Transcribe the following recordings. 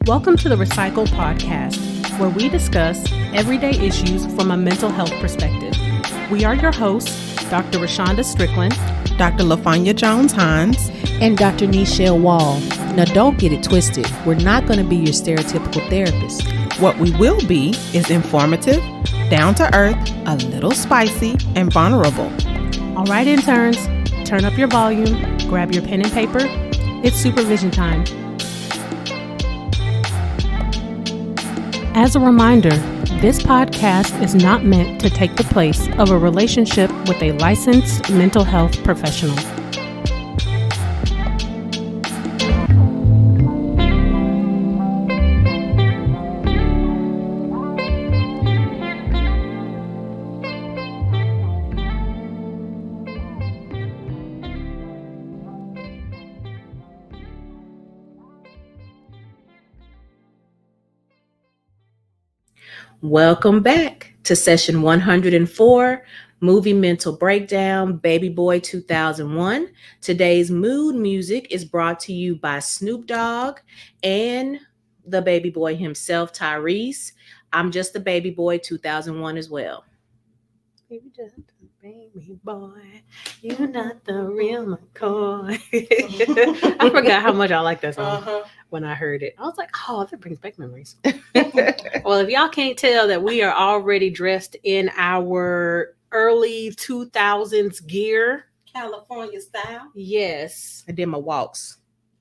Welcome to the Recycle Podcast, where we discuss everyday issues from a mental health perspective. We are your hosts, Dr. Rashonda Strickland, Dr. LaFonya Jones-Hines, and Dr. Nichelle Wall. Now, don't get it twisted. We're not going to be your stereotypical therapist. What we will be is informative, down to earth, a little spicy, and vulnerable. All right, interns, turn up your volume, grab your pen and paper. It's supervision time. As a reminder, this podcast is not meant to take the place of a relationship with a licensed mental health professional. Welcome back to session 104, Movie Mental Breakdown, Baby Boy 2001. Today's mood music is brought to you by Snoop Dogg and the baby boy himself, Tyrese. I'm just the baby boy 2001 as well. You're just the baby boy. You're not the real McCoy. I forgot how much I like that song when I heard it. I was like, oh, that brings back memories. Well, if y'all can't tell that we are already dressed in our early 2000s gear. California style. Yes. I did my walks.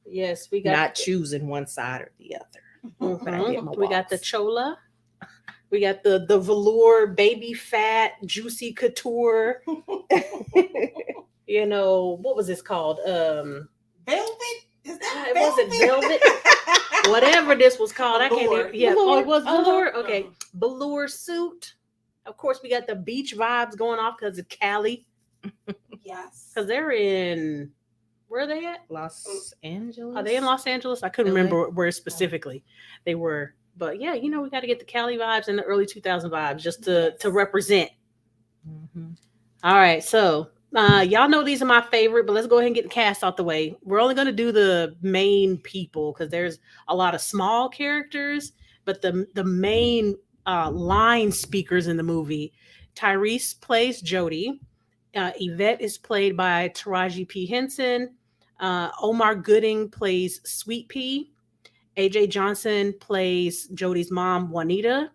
Yes, we got Not choosing one side or the other. But I did my we got the walks. chola. We got the velour baby fat juicy couture. You know, what was this called? Velvet? Is that It wasn't velvet. Whatever this was called. I can't even. Yeah, Velour. oh, it was velour. Okay, velour suit. Of course, we got the beach vibes going off because of Cali. Yes. Because they're in. Where are they at? Los Angeles. Are they in Los Angeles? I couldn't LA? remember where specifically they were. But yeah, you know, we got to get the Cali vibes and the early 2000 vibes just to represent. Mm-hmm. All right, so y'all know these are my favorite, but let's go ahead and get the cast out the way. We're only going to do the main people because there's a lot of small characters, but the main line speakers in the movie. Tyrese plays Jody. Yvette is played by Taraji P. Henson. Omar Gooding plays Sweet Pea. AJ Johnson plays Jody's mom, Juanita.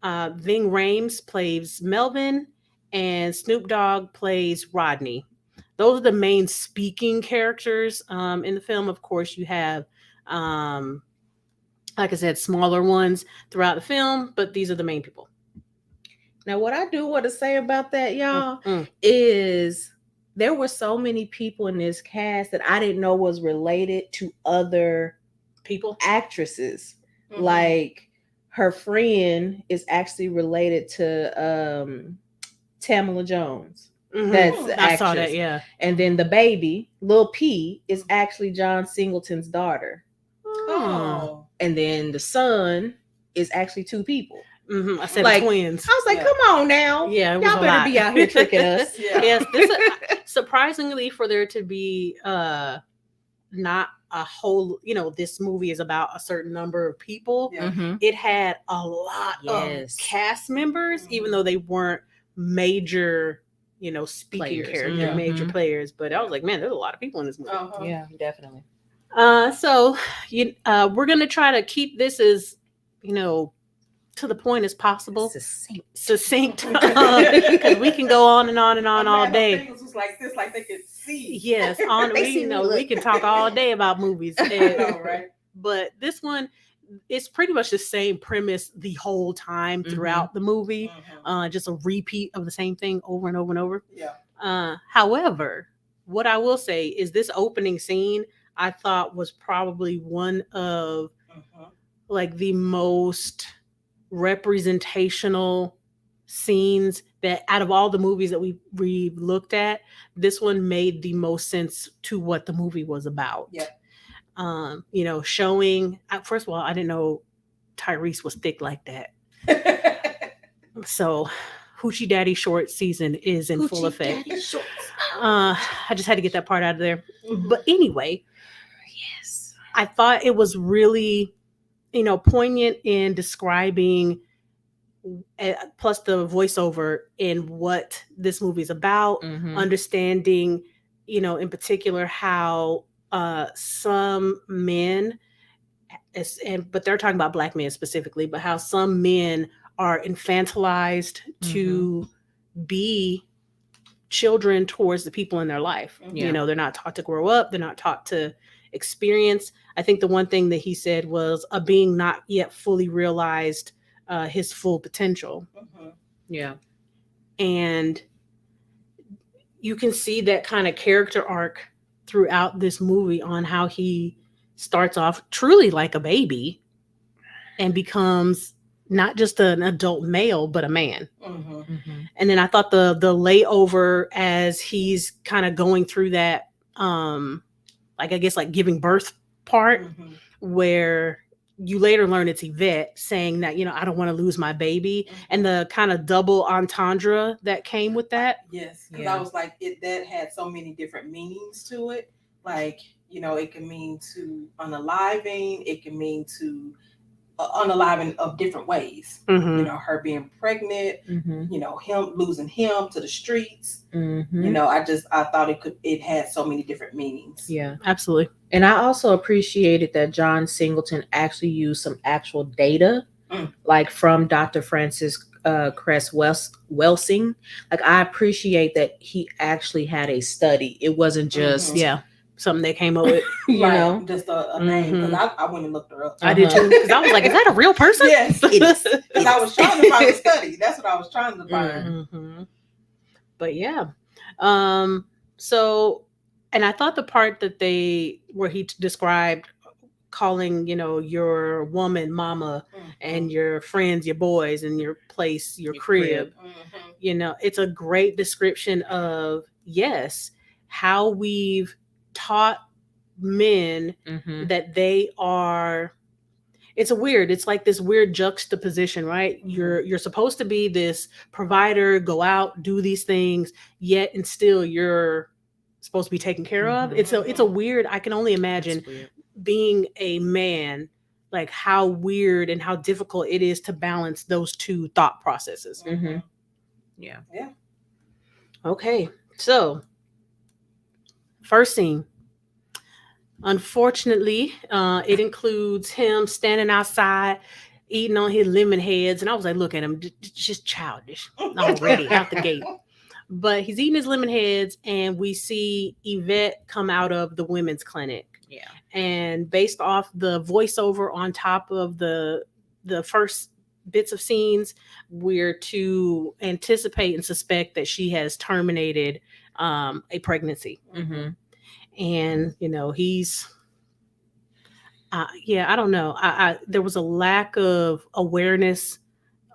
Ving Rhames plays Melvin. And Snoop Dogg plays Rodney. Those are the main speaking characters in the film. Of course, you have, like I said, smaller ones throughout the film, but these are the main people. Now, what I do want to say about that, y'all, is there were so many people in this cast that I didn't know was related to other people, actresses. Like her friend is actually related to Tamala Jones. That's the I saw actress. that, yeah. And then the baby, Lil P, is actually John Singleton's daughter. Oh. And then the son is actually two people. I said Like, twins. I was like, come on now. Yeah, y'all better be out here tricking us. Yes, surprisingly for there to be not a whole, you know, this movie is about a certain number of people. It had a lot of cast members, even though they weren't major, you know, speaking characters, major players. But I was like, man, there's a lot of people in this movie. Yeah, definitely. So we're gonna try to keep this as, you know, to the point as possible. Succinct. Because we can go on and on and on all day. Was like this, like they could see. Yes, we can talk all day about movies. Right? But this one, it's pretty much the same premise the whole time throughout the movie. Just a repeat of the same thing over and over and over. Yeah. However, what I will say is this opening scene I thought was probably one of like the most representational scenes that out of all the movies that we looked at, this one made the most sense to what the movie was about. Yeah. You know, showing, first of all, I didn't know Tyrese was thick like that. So Hoochie Daddy Shorts season is in full effect. I just had to get that part out of there. But anyway, yes, I thought it was really poignant in describing, plus the voiceover in what this movie is about, understanding, in particular how some men, but they're talking about Black men specifically, but how some men are infantilized to be children towards the people in their life. They're not taught to grow up. They're not taught to experience. I think the one thing that he said was a being not yet fully realized his full potential. Yeah. And you can see that kind of character arc throughout this movie on how he starts off truly like a baby and becomes not just an adult male, but a man. And then I thought the layover as he's kind of going through that, like giving birth part, where you later learn it's Yvette saying that, I don't want to lose my baby, and the kind of double entendre that came with that. Yes, because I was like, that had so many different meanings to it. Like, it can mean to unaliving, it can mean to unaliving of different ways. Her being pregnant, him losing him to the streets. I thought it had so many different meanings. Yeah, absolutely. And I also appreciated that John Singleton actually used some actual data, like from Dr. Francis Cress Welsing. Like, I appreciate that he actually had a study. It wasn't just something they came up with, just a name. Because I went and looked her up. I did too. Because I was like, is that a real person? Yes, it is. Because I was trying to find a study. That's what I was trying to find. But yeah, so, and I thought the part that where he described calling, your woman mama, and your friends your boys, and your place your crib. It's a great description of how we've taught men that they are. It's like this weird juxtaposition, right? You're supposed to be this provider, go out, do these things, yet and still you're supposed to be taken care of. It's a weird. I can only imagine being a man, like how weird and how difficult it is to balance those two thought processes. Yeah. Okay, so first scene. Unfortunately, it includes him standing outside eating on his lemon heads, and I was like, look at him, just childish already out the gate. But he's eating his lemon heads, and we see Yvette come out of the women's clinic. Yeah. And based off the voiceover on top of the first bits of scenes, we're to anticipate and suspect that she has terminated a pregnancy. And he's I don't know, there was a lack of awareness,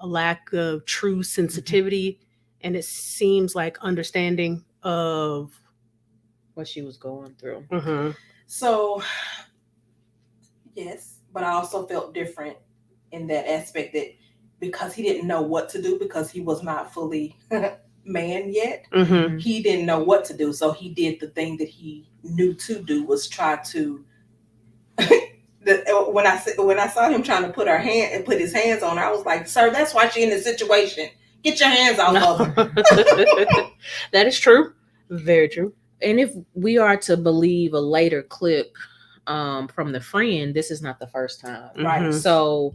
a lack of true sensitivity, and it seems like understanding of what she was going through. So yes, but I also felt different in that aspect, that because he didn't know what to do, because he was not fully man yet, he didn't know what to do, so he did the thing that he knew to do, was try to when I saw him trying to put his hands on her, I was like, sir, that's why she's in this situation. Get your hands off of her. That is true. Very true. And if we are to believe a later clip from the friend, this is not the first time. Right. So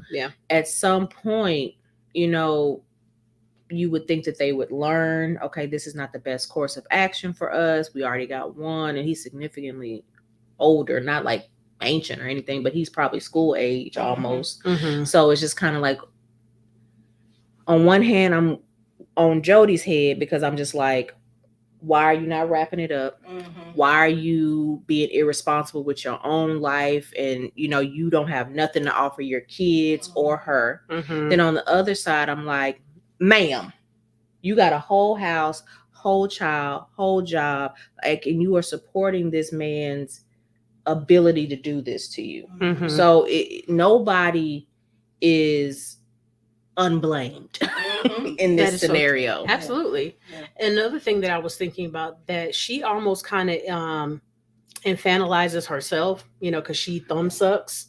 at some point, you would think that they would learn, okay, this is not the best course of action for us. We already got one, and he's significantly older, not like ancient or anything, but he's probably school age almost. So it's just kind of like, on one hand, I'm on Jody's head, because I'm just like, why are you not wrapping it up? Why are you being irresponsible with your own life? And, you don't have nothing to offer your kids or her. Then on the other side, I'm like, ma'am, you got a whole house, whole child, whole job, like, and you are supporting this man's ability to do this to you. So nobody is unblamed in this scenario. So, absolutely. Another thing that I was thinking about, that she almost kind of infantilizes herself, because she thumb sucks.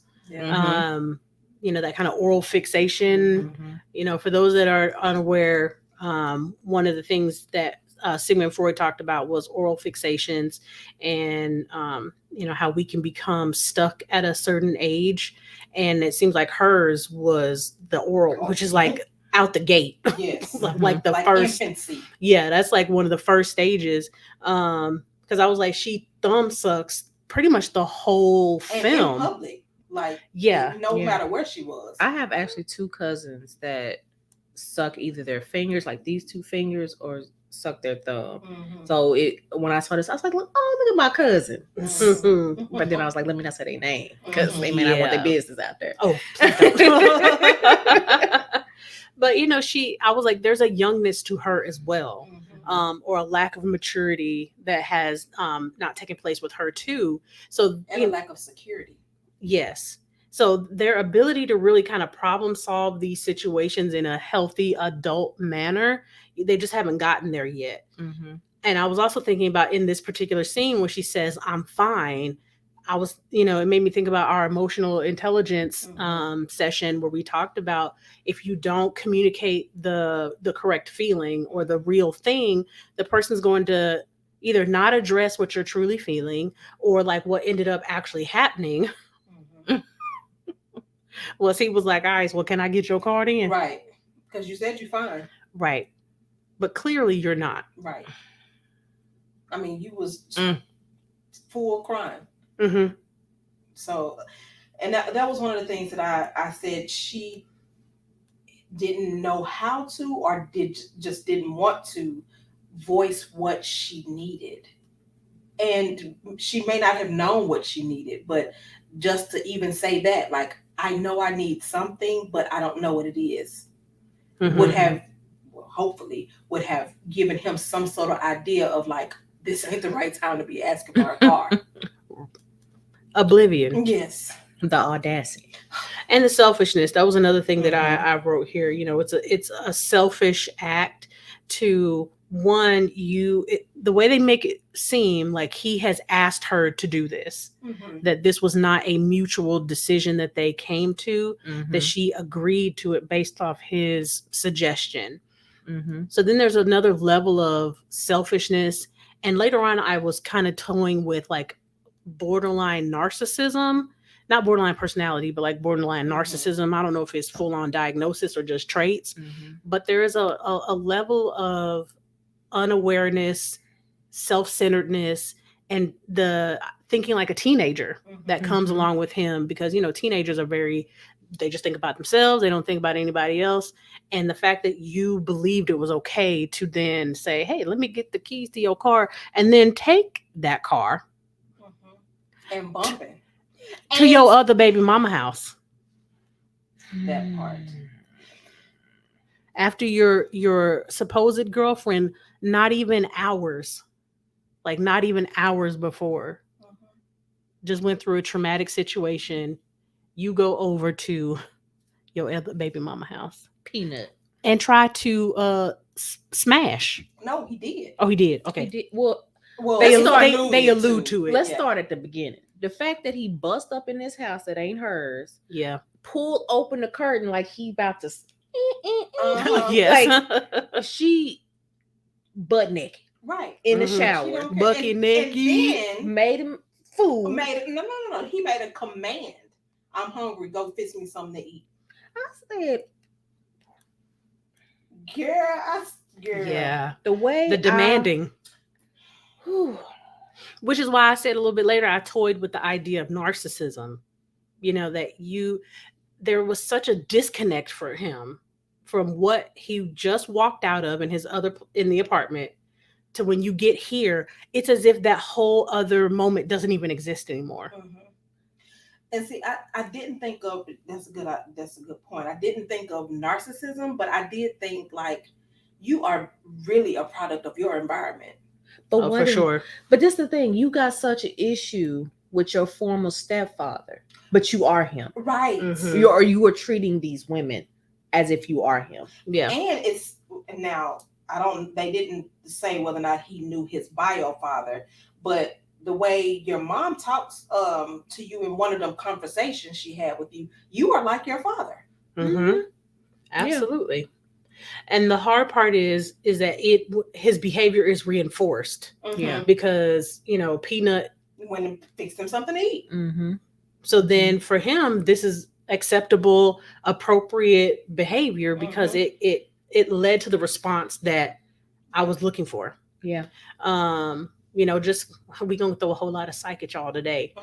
that kind of oral fixation. For those that are unaware, one of the things that Sigmund Freud talked about was oral fixations, and how we can become stuck at a certain age, and it seems like hers was the oral, which is like out the gate. Yes. like the like first infancy. Yeah, that's like one of the first stages, because I was like, she thumb sucks pretty much the whole film in public, like no Yeah. matter where she was. I have actually 2 cousins that suck either their fingers, like these 2 fingers, or suck their thumb. So when I saw this, I was like, look at my cousin. But then I was like, let me not say their name, because they may not want their business out there. Oh, but I was like, there's a youngness to her as well, or a lack of maturity that has not taken place with her too. So and a lack of security. Yes. So their ability to really kind of problem solve these situations in a healthy adult manner, they just haven't gotten there yet. And I was also thinking about in this particular scene where she says, I'm fine. I was, it made me think about our emotional intelligence session where we talked about, if you don't communicate the correct feeling or the real thing, the person's going to either not address what you're truly feeling, or like what ended up actually happening. Well, he was like, all right, well, can I get your card in? Right. Because you said you're fine. Right. But clearly you're not. Right. I mean, you was full crying. So, and that was one of the things that I said she didn't know how to, or just didn't want to voice what she needed. And she may not have known what she needed, but just to even say that, like, I know I need something, but I don't know what it is, would have, hopefully, would have given him some sort of idea of like, this ain't the right time to be asking for a car. Oblivion. Yes. The audacity. And the selfishness. That was another thing that I wrote here. It's a selfish act to, one, the way they make it seem like he has asked her to do this, that this was not a mutual decision that they came to, that she agreed to it based off his suggestion. So then there's another level of selfishness. And later on, I was kind of toying with like borderline narcissism, not borderline personality, but like borderline narcissism. I don't know if it's full on diagnosis or just traits, but there is a level of unawareness, self-centeredness, and the thinking like a teenager that comes along with him, because teenagers are they just think about themselves. They don't think about anybody else. And the fact that you believed it was okay to then say, hey, let me get the keys to your car, and then take that car and bumping to your other baby mama house. That part. After your supposed girlfriend, not even hours before, just went through a traumatic situation, you go over to your other baby mama house. Peanut. And try to smash. No, he did. Oh, he did. Okay. He did. Well, they allude to it. Let's start at the beginning. The fact that he bust up in this house that ain't hers. Yeah. Pulled open the curtain like he about to. Yes. Like she butt naked. Right. In the shower. Bucket naked. And made him food. No. He made a command. I'm hungry. Go fix me something to eat. I said, girl. Yeah. The demanding. Which is why I said a little bit later, I toyed with the idea of narcissism. That there was such a disconnect for him from what he just walked out of in the apartment to when you get here. It's as if that whole other moment doesn't even exist anymore. And see, I didn't think of, that's a good point. I didn't think of narcissism, but I did think like you are really a product of your environment. But for sure. But this is the thing, you got such an issue with your former stepfather, but you are him. Right. You are treating these women as if you are him. Yeah. And it's now, they didn't say whether or not he knew his bio father, but the way your mom talks to you in one of them conversations she had with you, you are like your father. Mm-hmm. Absolutely. And the hard part is that his behavior is reinforced. Yeah. Because, Peanut went and fixed him something to eat. So then for him, this is acceptable, appropriate behavior because it led to the response that I was looking for. Yeah. Just we gonna throw a whole lot of psych at y'all today.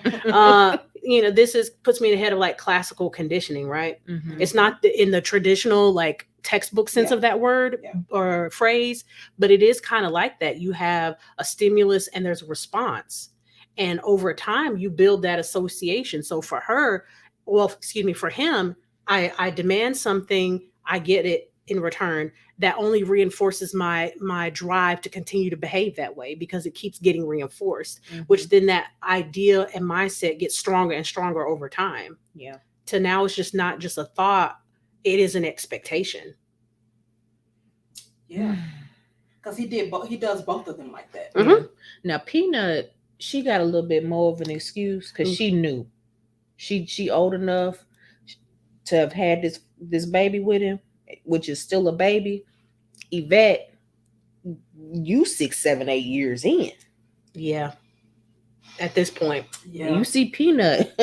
This puts me in the head of like classical conditioning, right? It's not in the traditional like textbook sense of that word or phrase, but it is kind of like that. You have a stimulus and there's a response, and over time you build that association. So for him, I demand something, I get it in return. That only reinforces my drive to continue to behave that way because it keeps getting reinforced, which then that idea and mindset gets stronger and stronger over time. Yeah. To now it's just not just a thought, it is an expectation. Yeah. Because he does both of them like that. Yeah. Now Peanut, she got a little bit more of an excuse because she knew she old enough to have had this baby with him, which is still a baby. Yvette, you 6, 7, 8 years in. Yeah. At this point. Yeah. You see Peanut.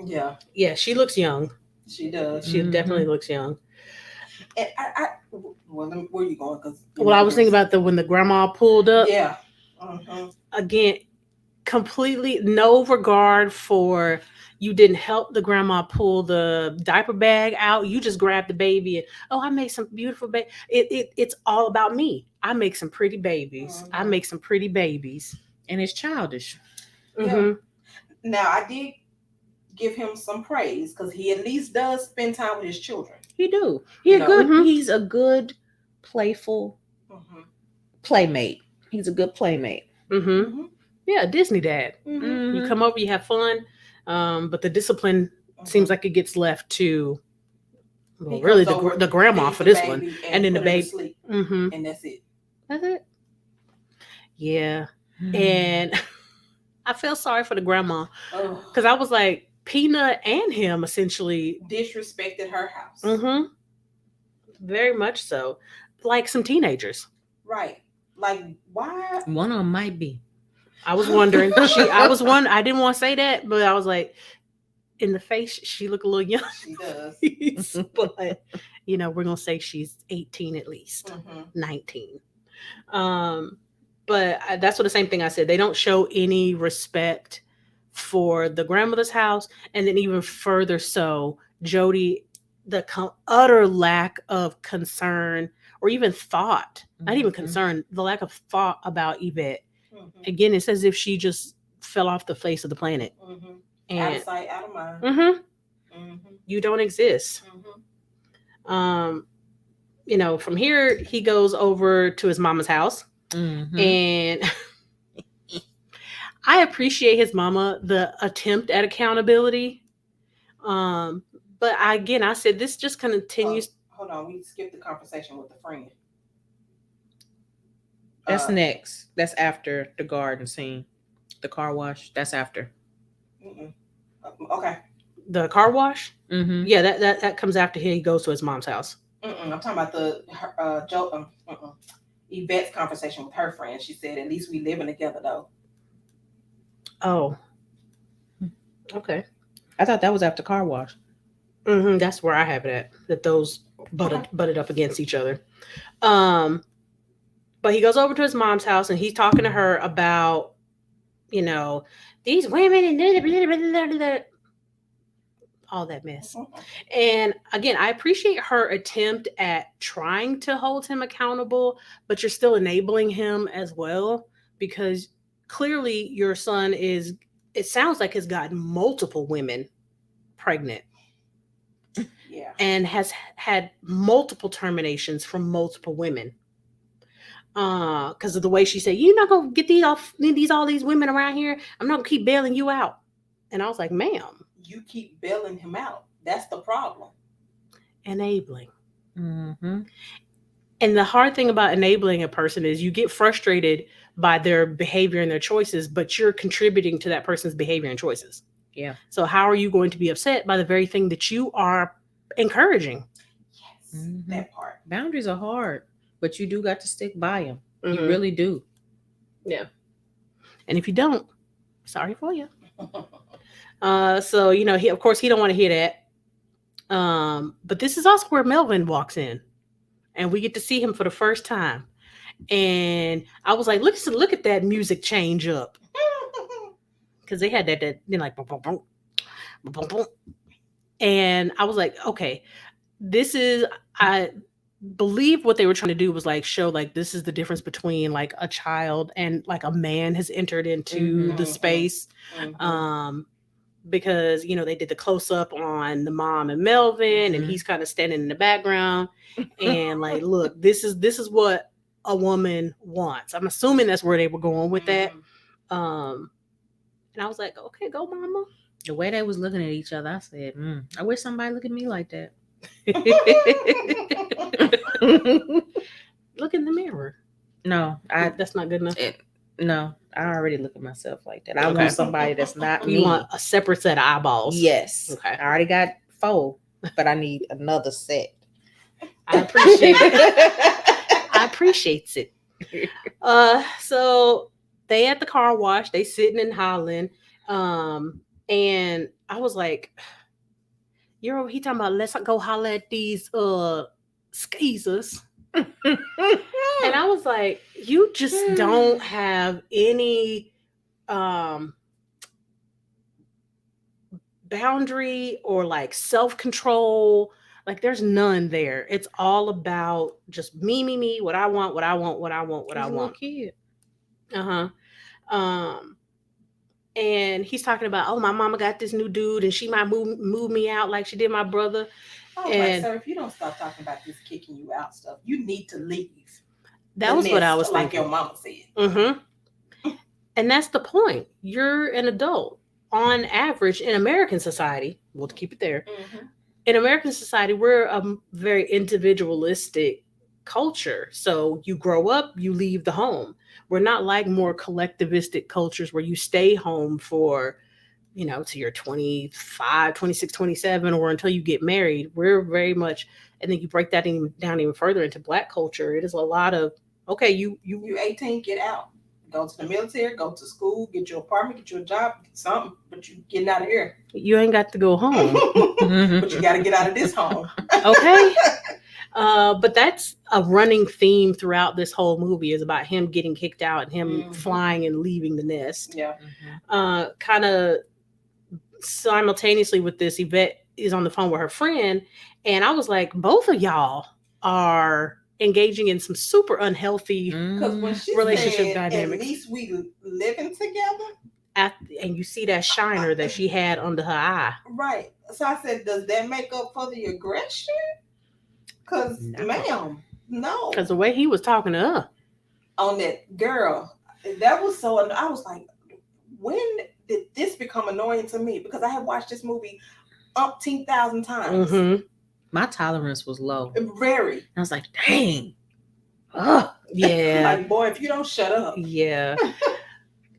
Yeah. Yeah, she looks young. She does. She definitely looks young. And where are you going? I was thinking about when the grandma pulled up. Yeah. Again, completely no regard for, you didn't help the grandma pull the diaper bag out. You just grabbed the baby and, I make some beautiful baby. It's all about me. I make some pretty babies. I make some pretty babies. And it's childish. Yeah. Now, I did give him some praise because he at least does spend time with his children. He do. He's a good, playful playmate. He's a good playmate. Yeah, Disney dad. You come over, you have fun. But the discipline seems like it gets left to really the grandma for this one, and then the baby, and that's it. That's it. Yeah, and I feel sorry for the grandma because I was like, Peanut and him essentially disrespected her house. Very much so, like some teenagers. Right? Like why? One of them might be. I was wondering. I didn't want to say that, but I was like, in the face, she looked a little young. She does. But we're gonna say she's 18 at least, 19. But that's what the same thing I said. They don't show any respect for the grandmother's house, and then even further so, Jody, the utter lack of concern or even thought, not even concern, the lack of thought about Yvette. Again, it's as if she just fell off the face of the planet. And out of sight, out of mind. You don't exist. From here, he goes over to his mama's house. And I appreciate his mama, the attempt at accountability. But I said this just continues. Hold on, we skipped the conversation with the friend. That's next. That's after the garden scene. The car wash. That's after. Okay. The car wash? Yeah, that comes after he goes to his mom's house. I'm talking about the Yvette's conversation with her friend. She said, at least we living together though. Oh. Okay. I thought that was after car wash. That's where I have it at. That those butted up against each other. But he goes over to his mom's house and he's talking to her about, these women and all that mess. And again, I appreciate her attempt at trying to hold him accountable, but you're still enabling him as well, because clearly your son it sounds like has gotten multiple women pregnant. Yeah. And has had multiple terminations from multiple women. Because of the way she said, you're not gonna get all these women around here. I'm not gonna keep bailing you out. And I was like, ma'am, you keep bailing him out. That's the problem. Enabling. And the hard thing about enabling a person is you get frustrated by their behavior and their choices, but you're contributing to that person's behavior and choices. Yeah. So how are you going to be upset by the very thing that you are encouraging? Yes, that part. Boundaries are hard, but you do got to stick by them. You Mhm. really do. Yeah. And if you don't, sorry for you. So, you know, he don't want to hear that. But this is also where Melvin walks in, and we get to see him for the first time. And I was like, look at that music change up, because they had that then like boom, boom, boom, boom, boom. And I was like, okay, I believe what they were trying to do was like show like this is the difference between like a child and like a man has entered into the space. Because you know they did the close up on the mom and Melvin, and he's kind of standing in the background, and like, look, this is what a woman wants. I'm assuming that's where they were going with that. And I was like, okay, go mama. The way they was looking at each other, I said, I wish somebody look at me like that. Look in the mirror. No, that's not good enough. No, I already look at myself like that. I want somebody that's not you me. Want a separate set of eyeballs. Yes. Okay. I already got 4, but I need another set. I appreciate it. I appreciate it. So they at the car wash, they sitting and hollering. And I was like, he talking about let's go holler at these skeezers. And I was like, you just don't have any boundary or like self-control. Like there's none there. It's all about just me, what I want. Kid. And he's talking about, oh, my mama got this new dude and she might move me out like she did my brother. And sir, if you don't stop talking about this kicking you out stuff, you need to leave. That was what I was thinking. Like your mama said. And that's the point. You're an adult. On average, in American society, we'll keep it there. In American society, we're a very individualistic culture. So you grow up, you leave the home. We're not like more collectivistic cultures where you stay home for, you know, to your 25, 26, 27, or until you get married. We're very much, and then you break that down even further into Black culture. It is a lot of, okay, you 18, get out. Go to the military, go to school, get your apartment, get your job, get something, but you getting out of here. You ain't got to go home. But you got to get out of this home. Okay. But that's a running theme throughout this whole movie, is about him getting kicked out and him flying and leaving the nest. Yeah. Kind of simultaneously with this, Yvette is on the phone with her friend, and I was like, both of y'all are engaging in some super unhealthy relationship dynamics. At least we living together. And you see that shiner that she had under her eye. Right. So I said, does that make up for the aggression? Because, ma'am, no. Because the way he was talking to her. On that girl, that was so, I was like, when did this become annoying to me? Because I had watched this movie 10,000 times. My tolerance was low. Very. I was like, dang. Yeah. Like, boy, if you don't shut up. Yeah.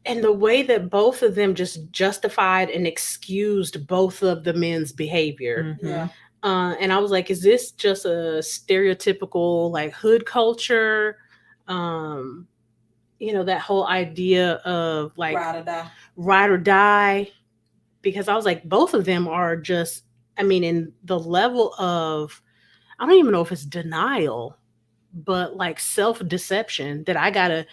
And the way that both of them just justified and excused both of the men's behavior. Yeah. And I was like, is this just a stereotypical like hood culture? You know, that whole idea of like ride or die. Because I was like, both of them are just, I mean, in the level of, I don't even know if it's denial, but like self-deception that I gotta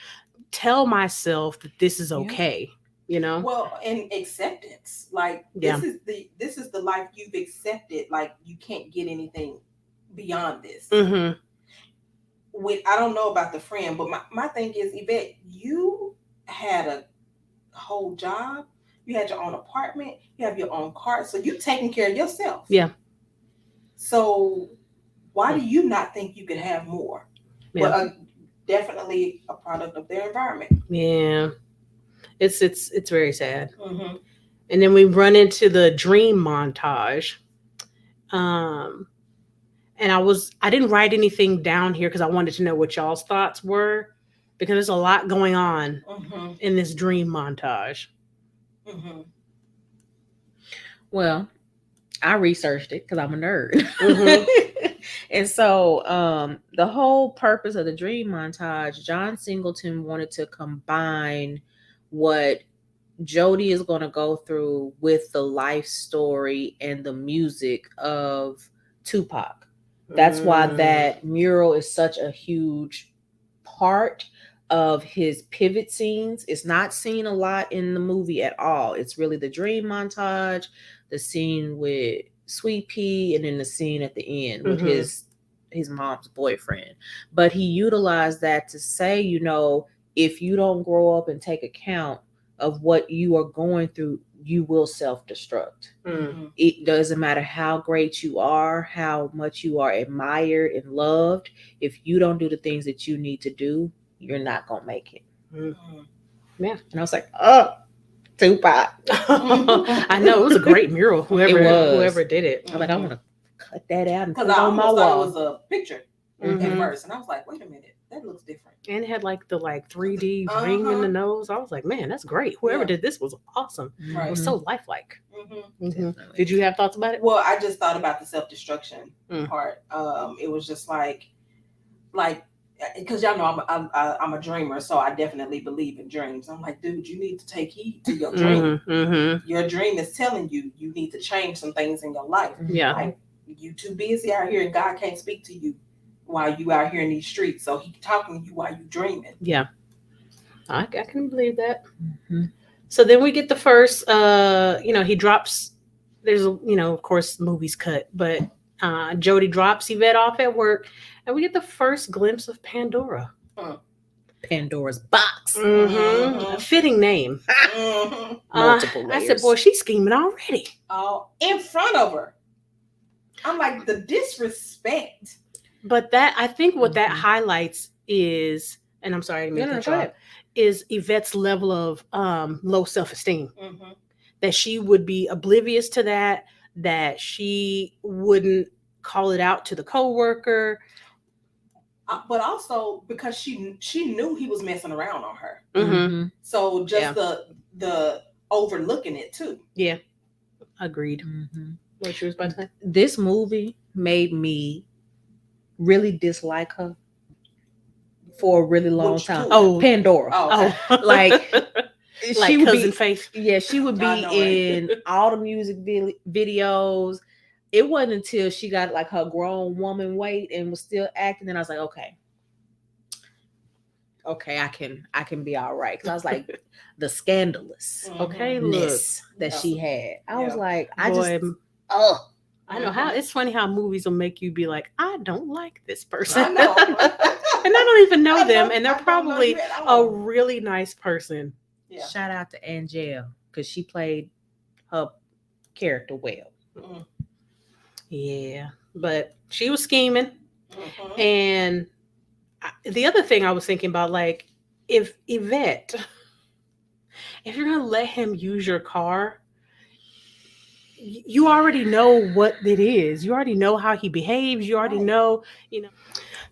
tell myself that this is okay, you know? Well, and acceptance. Like this is the life you've accepted. Like you can't get anything beyond this. I don't know about the friend, but my thing is, Yvette, you had a whole job. You had your own apartment. You have your own car. So you're taking care of yourself. Yeah. So why do you not think you could have more? Yeah. But definitely a product of their environment. Yeah. It's very sad. And then we run into the dream montage. And I didn't write anything down here because I wanted to know what y'all's thoughts were, because there's a lot going on in this dream montage. Well, I researched it because I'm a nerd. And so the whole purpose of the dream montage, John Singleton wanted to combine what Jody is going to go through with the life story and the music of Tupac. That's why that mural is such a huge part of his pivot scenes. It's not seen a lot in the movie at all. It's really the dream montage, the scene with Sweet Pea, and then the scene at the end with his mom's boyfriend. But he utilized that to say, you know, if you don't grow up and take account of what you are going through, you will self-destruct. It doesn't matter how great you are, how much you are admired and loved. If you don't do the things that you need to do, you're not gonna make it. Yeah. And I was like, oh, Tupac. I know, it was a great mural. Whoever did it. I'm like, I want to cut that out and put Because it I on my almost thought wall. it was a picture at first, and I was like, wait a minute, that looks different. And it had like the 3D ring in the nose. I was like, man, that's great. Whoever did this was awesome. Right. It was so lifelike. Did you have thoughts about it? Well, I just thought about the self-destruction part. It was just like because y'all know I'm a dreamer, so I definitely believe in dreams. I'm like, dude, you need to take heed to your dream. Your dream is telling you need to change some things in your life. Yeah. Like, you too busy out here, and God can't speak to you while you out here in these streets. So He's talking to you while you dreaming. Yeah, I can believe that. So then we get the first, he drops. There's of course, the movie's cut, but Jody drops Yvette off at work, and we get the first glimpse of Pandora. Pandora's box. A fitting name. Multiple layers. I said, boy, she's scheming already. Oh, in front of her. I'm like, the disrespect. But that, I think what that highlights is, and I'm sorry to make that is Yvette's level of low self-esteem. That she would be oblivious to that she wouldn't call it out to the coworker. But also because she knew he was messing around on her. So just the overlooking it too. Yeah. Agreed. What you was about to say? This movie made me really dislike her for a really long time. Oh, Pandora. Oh. Like like she would Cousin be, Faith. Yeah, she would be in all the music videos. It wasn't until she got like her grown woman weight and was still acting, and I was like, okay, I can be all right. Because I was like, the scandalous that she had. I was like, I know how it's funny how movies will make you be like, I don't like this person. I know. And I don't even know them, and they're probably a really nice person. Yeah. Shout out to Angel, because she played her character well. Yeah, but she was scheming. And the other thing I was thinking about, like, if Yvette, if you're gonna let him use your car, you already know what it is. You already know how he behaves. You already know.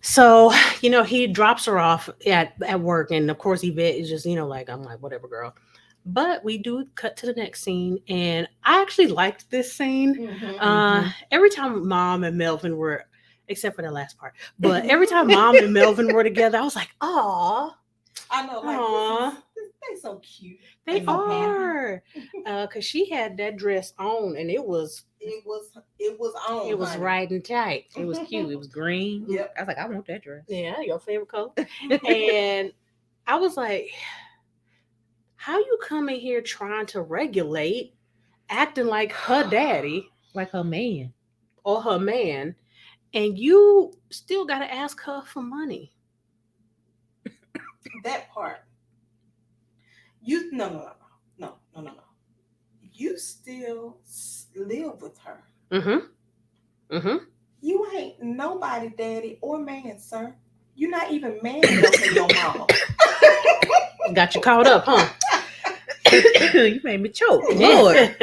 So, he drops her off at work, and of course Yvette is just, like, I'm like, whatever, girl. But we do cut to the next scene, and I actually liked this scene. Every time Mom and Melvin were, except for the last part, but every time Mom and Melvin were together, I was like, aw. I know, like, they're so cute. They are. Because she had that dress on, and it was on. It was right and tight. It was cute. It was green. Yep. I was like, I want that dress. Yeah, your favorite color. And I was like, how you come in here trying to regulate, acting like her daddy, like her man, or her man, and you still got to ask her for money? That part. No. You still live with her. You ain't nobody daddy or man, sir. You're not even man enough to your mama. Got you caught up, huh? You made me choke. Lord.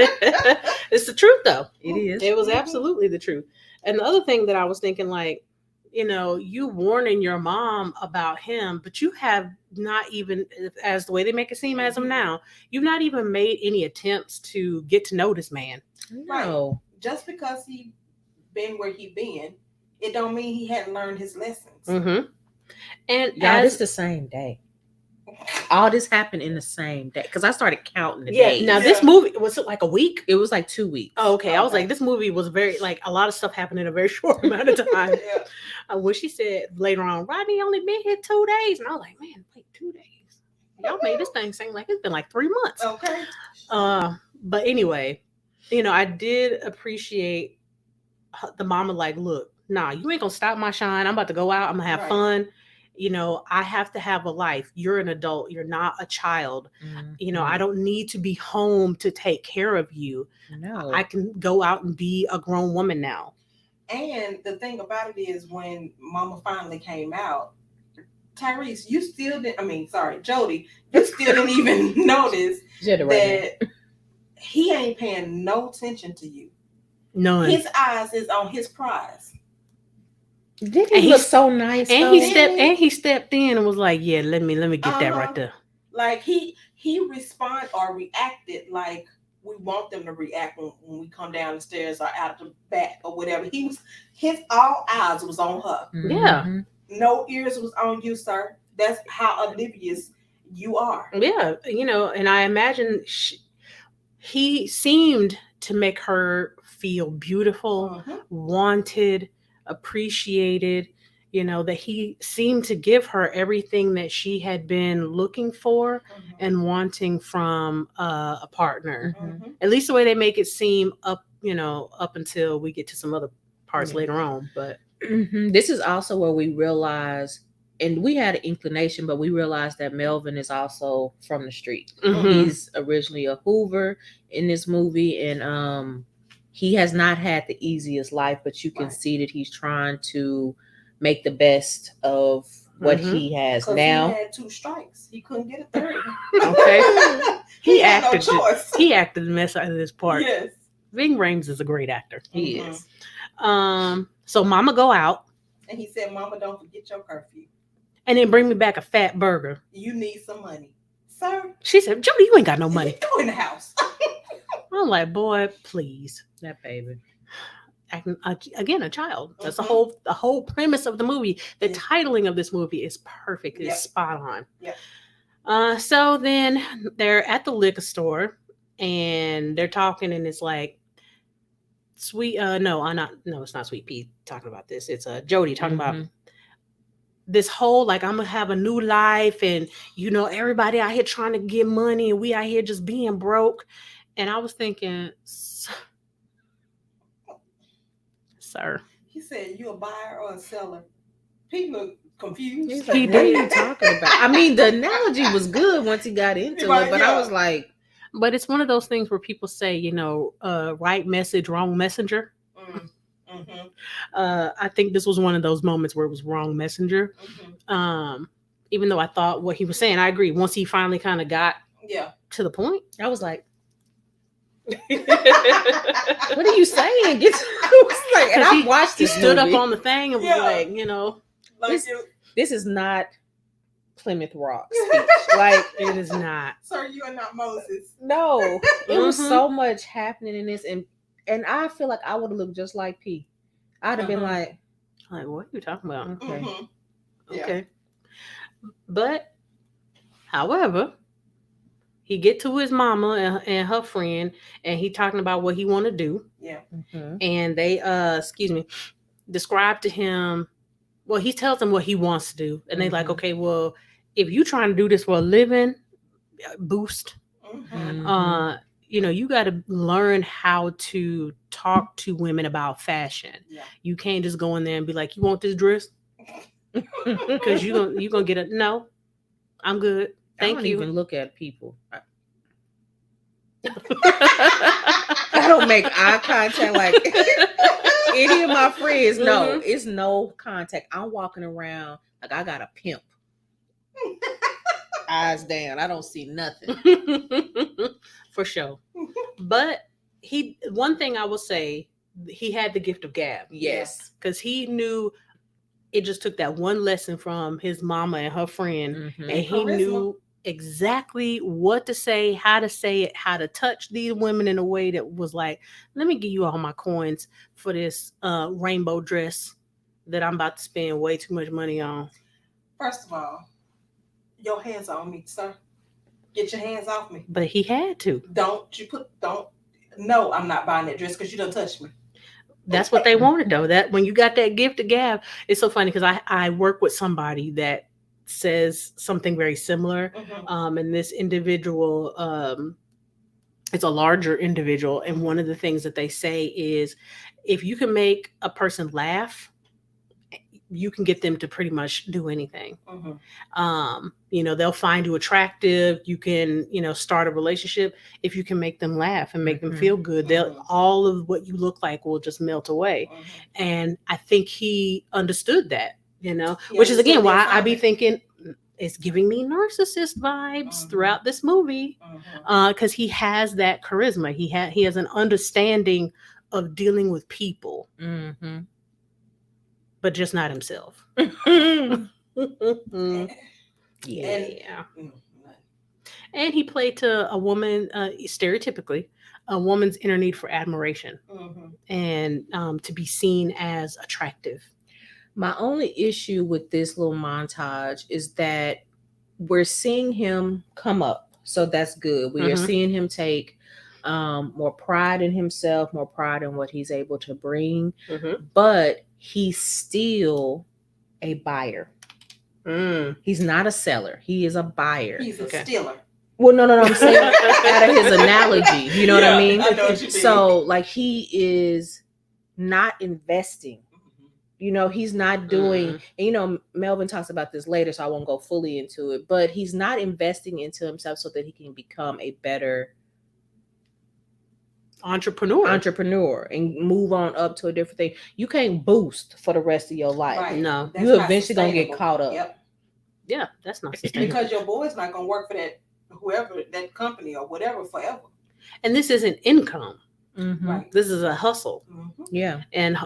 It's the truth, though. It is. It was absolutely the truth. And the other thing that I was thinking, like, you warning your mom about him, but you have not even, as the way they make it seem as of now, you've not even made any attempts to get to know this man. No. Right. Just because he been where he been, it don't mean he hadn't learned his lessons. Mm-hmm. And Y'all, this the same day. All this happened in the same day because I started counting the days. Now this movie, was it like a week? It was like 2 weeks. Oh, okay. I was like, this movie was very, like, a lot of stuff happened in a very short amount of time. When she said later on, Rodney only been here 2 days, and I was like, man, wait, 2 days? Y'all made this thing seem like it's been like 3 months. Okay. But anyway, I did appreciate the mama, like, look, nah, you ain't gonna stop my shine. I'm about to go out. I'm gonna have fun. I have to have a life. You're an adult. You're not a child. Mm-hmm. I don't need to be home to take care of you. No. I can go out and be a grown woman now. And the thing about it is, when Mama finally came out, Tyrese, you still didn't, Jody, you still didn't even notice that he ain't paying no attention to you. No. His eyes is on his prize. Did he look so nice? And he stepped in and was like, yeah, let me get that right there. Like he responded or reacted like we want them to react when we come down the stairs or out the back or whatever. His all eyes was on her. Mm-hmm. Yeah. No ears was on you, sir. That's how oblivious you are. Yeah. And I imagine he seemed to make her feel beautiful, wanted, appreciated, that he seemed to give her everything that she had been looking for and wanting from a partner. At least the way they make it seem up until we get to some other parts later on. But this is also where we realize, and we had an inclination, but we realized that Melvin is also from the street. He's originally a Hoover in this movie, and he has not had the easiest life, but you can see that he's trying to make the best of what he has now. He had 2 strikes. He couldn't get a third. Okay. he acted no choice. He acted the mess out of this part. Yes. Ving Rhames is a great actor. He is. So Mama go out. And he said, Mama, don't forget your curfew. And then bring me back a fat burger. You need some money. Sir? She said, Jody, you ain't got no money. Go in the house. I'm like, boy, please. That baby. Acting, again, a child. That's the whole premise of the movie. The titling of this movie is perfect. It's spot on. Yeah. So then they're at the liquor store and they're talking, and it's like it's not Sweet Pea talking about this. It's Jody talking about this whole, like, I'm gonna have a new life, and everybody out here trying to get money, and we out here just being broke. And I was thinking, sir. He said, you a buyer or a seller? He looked confused. He's like, what are you talking about? I mean, the analogy was good once he got into it, but I was like. But it's one of those things where people say, right message, wrong messenger. I think this was one of those moments where it was wrong messenger. Even though I thought what he was saying, I agree. Once he finally kind of got to the point, I was like, what are you saying? And I watched this. He stood up on the thing and was like, this is not Plymouth Rock speech. Like, it is not. Sir, you are not Moses. No, it was so much happening in this, and I feel like I would have looked just like P. I'd have been like, what are you talking about? Okay. Okay. But, however, he get to his mama and her friend, and he talking about what he want to do. Yeah. And they, describe to him, well, he tells them what he wants to do. And they like, okay, well, if you trying to do this for a living, boost. You got to learn how to talk to women about fashion. Yeah. You can't just go in there and be like, you want this dress? Because you're gonna get it. No, I'm good. Thank you. I don't even look at people. I don't make eye contact like any of my friends. No, it's no contact. I'm walking around like I got a pimp. Eyes down. I don't see nothing. For sure. But one thing I will say, he had the gift of gab. Yes. Because he knew it just took that one lesson from his mama and her friend, Mhm. and he knew exactly what to say, how to touch these women in a way that was like, let me give you all my coins for this rainbow dress that I'm about to spend way too much money on. First of all, your hands on me, sir. Get your hands off me. But he had to. No, I'm not buying that dress because you don't touch me. That's what they wanted, though. That when you got that gift of gab, it's so funny because I work with somebody that says something very similar. Mm-hmm. And this individual, it's a larger individual, and one of the things that they say is, if you can make a person laugh, you can get them to pretty much do anything. Mm-hmm. They'll find you attractive. You can, start a relationship if you can make them laugh and make them feel good. They'll all of what you look like will just melt away. And I think he understood that, which is again why I be thinking it's giving me narcissist vibes throughout this movie, because he has that charisma. He has an understanding of dealing with people. But just not himself. Yeah. And he played to a woman, stereotypically, a woman's inner need for admiration and to be seen as attractive. My only issue with this little montage is that we're seeing him come up. So that's good. We are seeing him take more pride in himself, more pride in what he's able to bring. But he's still a buyer. He's not a seller. He is a buyer. He's a stealer. Well, no. I'm saying out of his analogy. You know what I mean? I know what you mean. So, like, he is not investing. He's not doing, and Melvin talks about this later, so I won't go fully into it, but he's not investing into himself so that he can become a better entrepreneur and move on up to a different thing. You can't boost for the rest of your life. Right. No. That's you eventually gonna get caught up. Yep. Yeah, that's not sustainable. Because your boy's not gonna work for that company or whatever forever. And this isn't income. Right. This is a hustle. Yeah. And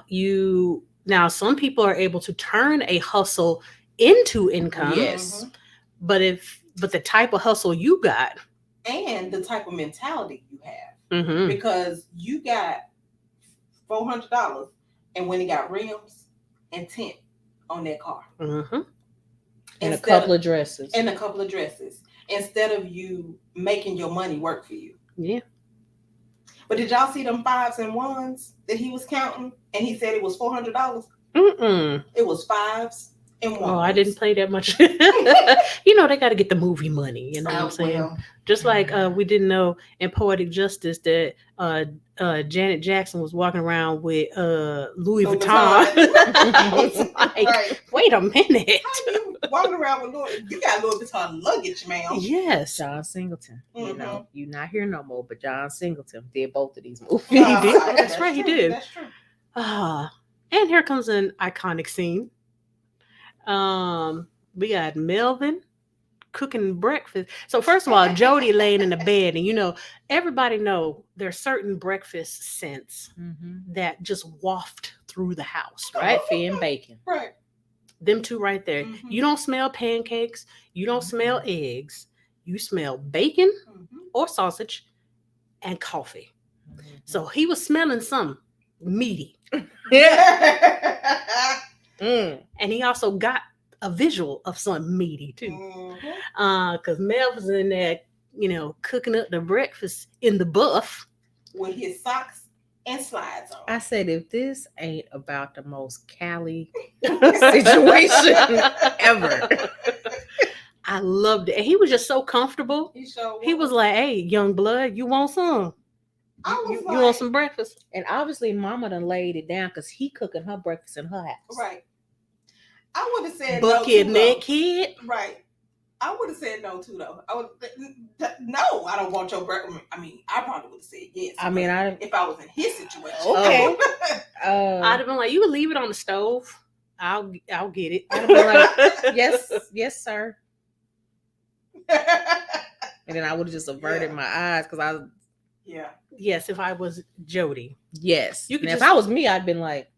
now some people are able to turn a hustle into income. Yes. But the type of hustle you got, and the type of mentality you have, because you got $400 and when he got rims and tint on that car, and a couple of dresses, instead of you making your money work for you. Yeah. But did y'all see them 5s and 1s that he was counting? And he said it was $400. It was 5s and 1s. Oh, I didn't play that much. They got to get the movie money. You know what I'm saying? Well. Just like we didn't know in Poetic Justice that Janet Jackson was walking around with Louis Vuitton. I was like, wait a minute. How you walking around with Louis? You got Louis Vuitton luggage, man. Yes. John Singleton. You're not here no more, but John Singleton did both of these movies. He did. That's right, he did. That's true. And here comes an iconic scene. We got Melvin cooking breakfast. So first of all, Jody laying in the bed, and everybody know there's certain breakfast scents that just waft through the house, right? Coffee and bacon. Right. Them two right there. You don't smell pancakes. You don't smell eggs. You smell bacon or sausage and coffee. So he was smelling some meaty. And he also got a visual of something meaty too. Because Melvin's in there, cooking up the breakfast in the buff. With his socks and slides on. I said, if this ain't about the most Cali situation ever. I loved it. And he was just so comfortable. He was like, hey, young blood, you want some? You want some breakfast? And obviously Mama done laid it down because he cooking her breakfast in her house. Right. I would have said bucket no neck kid. Right. I would have said no too though. No, I don't want your breakfast. I mean, I probably would have said yes. I mean, if I was in his situation. Okay. I'd have been like, you would leave it on the stove. I'll get it. I'd have been like, yes, sir. And then I would have just averted my eyes because Yeah. Yes, if I was Jody. Yes. You could Now, just- if I was me, I'd been like,